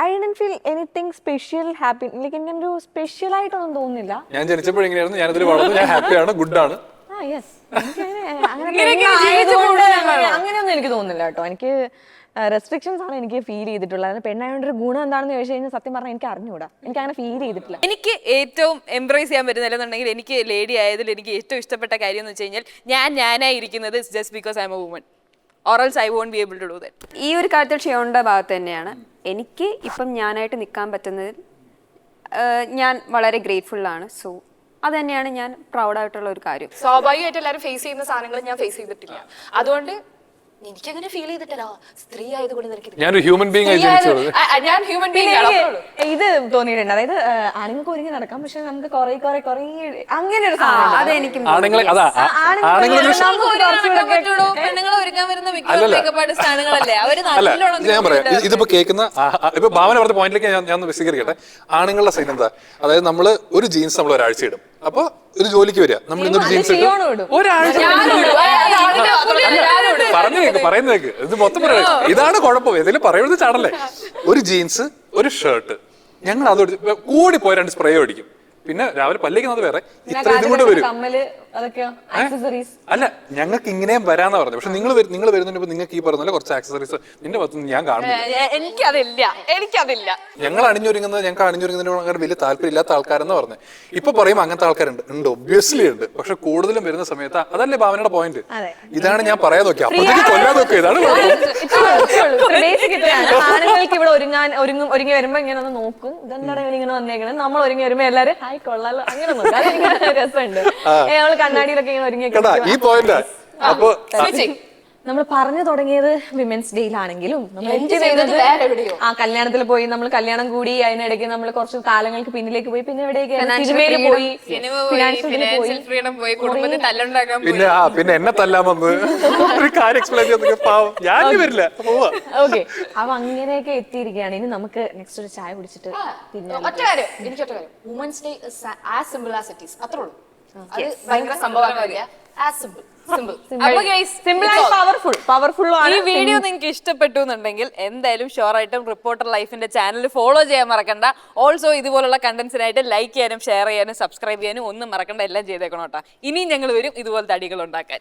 [SPEAKER 5] I don't feel anything special happy. ഒരു സ്പെഷ്യൽ ആയിട്ടൊന്നും തോന്നുന്നില്ല.
[SPEAKER 1] ഞാൻ ജനിച്ചപ്പോഴെങ്ങനെയായിരുന്നു, ഞാനിതിൽ വളർന്നു, ഞാൻ ഹാപ്പിയാണ്, ഗുഡാണ്.
[SPEAKER 5] അങ്ങനെയൊന്നും എനിക്ക് തോന്നുന്നില്ല കേട്ടോ. എനിക്ക് റെസ്ട്രിക്ഷൻസ് ആണ് എനിക്ക് ഫീൽ ചെയ്തിട്ടുള്ളത്. പെണ്ണായതുകൊണ്ട് ഒരു ഗുണം എന്താണെന്ന് ചോദിച്ചു കഴിഞ്ഞാൽ സത്യം പറഞ്ഞാൽ എനിക്ക് അറിഞ്ഞുകൂടാ. എനിക്ക് അങ്ങനെ ഫീൽ ചെയ്തിട്ടില്ല.
[SPEAKER 2] എനിക്ക് ഏറ്റവും എംബ്രേസ് ചെയ്യാൻ പറ്റുന്നില്ലെന്നുണ്ടെങ്കിൽ, എനിക്ക് ലേഡി ആയതിൽ എനിക്ക് ഏറ്റവും ഇഷ്ടപ്പെട്ട കാര്യം എന്ന് വെച്ച് കഴിഞ്ഞാൽ, ഞാനായിരിക്കുന്നത് just because I'm a woman, or else I won't be able to do that.
[SPEAKER 4] ഈ ഒരു കാര്യത്തിൽ ഷിയോണിന്റെ ഭാഗത്ത് തന്നെയാണ്. എനിക്ക് ഇപ്പം ഞാനായിട്ട് നിൽക്കാൻ പറ്റുന്നതിൽ ഞാൻ വളരെ ഗ്രേറ്റ്ഫുൾ ആണ്. സോ അത് തന്നെയാണ് ഞാൻ പ്രൗഡായിട്ടുള്ള ഒരു കാര്യം.
[SPEAKER 3] സ്വാഭാവികമായിട്ട് എല്ലാവരും ഫേസ് ചെയ്യുന്ന സാധനങ്ങൾ ഞാൻ ഫേസ് ചെയ്തിട്ടില്ല. അതുകൊണ്ട് എനിക്കങ്ങനെ ഫീൽ ചെയ്തിട്ടില്ല സ്ത്രീ ആയതുകൊണ്ട് നിനക്ക്
[SPEAKER 1] ഞാനൊരു ഹ്യൂമൻ ബീങ് ആയി ജനിച്ചത്.
[SPEAKER 3] ഞാൻ ഹ്യൂമൻ ബീങ്
[SPEAKER 5] ഇത് തോന്നിയിട്ടുണ്ട്, അതായത് ആണുങ്ങൾക്ക് ഒരുങ്ങി നടക്കാം, പക്ഷെ നമുക്ക് കുറെ അങ്ങനെ ഒരു സാധനം
[SPEAKER 4] അതെനിക്ക്
[SPEAKER 1] ആണുങ്ങളെ അതാ ആണുങ്ങൾ
[SPEAKER 2] പെണ്ണുങ്ങൾ ഒരുക്കാൻ വരുന്ന മേക്കപ്പ് ആർട്ടിസ്റ്റ് ആണുങ്ങളല്ലേ അവര്
[SPEAKER 1] അല്ല
[SPEAKER 2] നല്ലോണം
[SPEAKER 1] ഞാൻ പറയാം ഇതിപ്പോ കേൾക്കുന്ന ഇപ്പൊ ഭാവന പറഞ്ഞ പോയിന്റിലേക്ക് ഞാൻ ഒന്ന് വിശദീകരിക്കട്ടെ. ആണുങ്ങളുടെ സൈൻ എന്താ, അതായത് നമ്മള് ഒരു ജീൻസ് നമ്മൾ ഒരാഴ്ച ഇടും, അപ്പൊ ഒരു ജോലിക്ക് വരിക, നമ്മൾ ഇന്നൊരു ജീൻസ് ഇടും ഒരാഴ്ച പറയുന്നേക്ക് ഇത് മൊത്തം പറയാ. ഇതാണ് കുഴപ്പം, ഏതെങ്കിലും പറയുന്നത് ചാടല്ലേ. ഒരു ജീൻസ് ഒരു ഷർട്ട്, ഞങ്ങൾ അതോട് കൂടി പോയി 2 സ്പ്രേ അടിക്കും, പിന്നെ രാവിലെ പല്ലിക്കുന്നത് വേറെ, ഇത്ര ഇതും കൂടെ വരും.
[SPEAKER 5] കമ്മല് അതൊക്കെയോ ആക്സസറീസ്
[SPEAKER 1] അല്ല ഞങ്ങൾക്ക് ഇങ്ങനെയും വരാന്നാ പറഞ്ഞത്, പക്ഷെ നിങ്ങൾ വരുന്നതിന് നിങ്ങൾക്ക് ഈ പറഞ്ഞ കുറച്ച് ആക്സസറീസ് നിന്റെ ഭാഗത്തുനിന്ന് ഞാൻ കാണുന്നില്ല.
[SPEAKER 3] എനിക്കതില്ല
[SPEAKER 1] ഞങ്ങൾക്ക് അണിഞ്ഞൊരുങ്ങുന്നതിനോട് വലിയ താല്പര്യം ഇല്ലാത്ത ആൾക്കാരെന്ന് പറഞ്ഞത്. ഇപ്പൊ പറയുമ്പോൾ അങ്ങനത്തെ ആൾക്കാരുണ്ട്, ഉണ്ട്, ഒബ്വിയസ്ലി ഉണ്ട്. പക്ഷെ കൂടുതലും വരുന്ന സമയത്ത് അതല്ലേ ഭാവനയുടെ പോയിന്റ്. ഇതാണ് ഞാൻ പറയാൻ നോക്കി, അപ്പോഴത്തേക്ക് കൊല്ലാൻ നോക്കുക. ഇതാണ്
[SPEAKER 5] ആണുങ്ങൾക്ക് ഇവിടെ ഒരുങ്ങി വരുമ്പോ ഇങ്ങനെ ഒന്ന് നോക്കും, ഇതെന്താണ് ഇങ്ങനെ വന്നേക്കണേ, നമ്മൾ ഒരുങ്ങി വരുമ്പോ എല്ലാരും ഹായ് കൊള്ളാലോ അങ്ങനെ നോക്കും. അതെനിക്ക് രസമുണ്ട്. നമ്മള് കണ്ണാടിയിലൊക്കെ ഇങ്ങനെ ഒരുങ്ങി
[SPEAKER 1] ഈ പോയിന്റ്. അപ്പൊ
[SPEAKER 5] നമ്മൾ പറഞ്ഞു തുടങ്ങിയത് വിമൻസ് ഡേയിലാണെങ്കിലും നമ്മൾ എൻജോയ് ചെയ്തത്
[SPEAKER 3] വേറെ എവിടെയോ.
[SPEAKER 5] ആ കല്യാണത്തിൽ പോയി, നമ്മൾ കല്യാണം കൂടി, അതിനിടയ്ക്ക് നമ്മൾ കുറച്ച് കാലങ്ങൾക്ക് പിന്നിലേക്ക് പോയി, പിന്നെ എവിടെയൊക്കെ സിനിമയിൽ പോയി,
[SPEAKER 2] ഫിനാൻഷ്യൽ ഫ്രീഡം പോയി, കുടുംബത്തിൽ തല്ലുണ്ടാക്കാൻ പോയി.
[SPEAKER 1] പിന്നെ എന്നെ തല്ലാൻ വന്ന് ഒരു കാര്യം എക്സ്പ്ലെയിൻ ചെയ്യാൻ പാവം ഞാൻ വരില്ല.
[SPEAKER 5] ഓക്കെ, അപ്പൊ അങ്ങനെയൊക്കെ എത്തിയിരിക്കുകയാണ്. ഇനി നമുക്ക് നെക്സ്റ്റ് ഒരു ചായ കുടിച്ചിട്ട് പിന്നെ
[SPEAKER 3] ഒറ്റ കാര്യം women's day as simple as it is, അത്രേ ഉള്ളൂ. അത് ഭയങ്കര സംഭവമാക്കില്ല, ആസ് സിമ്പിൾ
[SPEAKER 2] അപ്പൊ guys,
[SPEAKER 5] സിമ്പിൾ ആൻഡ് പവർഫുൾ
[SPEAKER 2] ഈ വീഡിയോ നിങ്ങൾക്ക് ഇഷ്ടപ്പെട്ടു എന്നുണ്ടെങ്കിൽ എന്തായാലും ഷുവർ ആയിട്ടും റിപ്പോർട്ടർ ലൈഫിന്റെ ചാനൽ ഫോളോ ചെയ്യാൻ മറക്കണ്ട. ഓൾസോ ഇതുപോലുള്ള കണ്ടന്റ്സിനായിട്ട് ലൈക്ക് ചെയ്യാനും ഷെയർ ചെയ്യാനും സബ്സ്ക്രൈബ് ചെയ്യാനും ഒന്നും മറക്കണ്ട, എല്ലാം ചെയ്തേക്കണം കേട്ടോ. ഇനിയും ഞങ്ങൾ വരും ഇതുപോലത്തെ അടികൾ ഉണ്ടാക്കാൻ.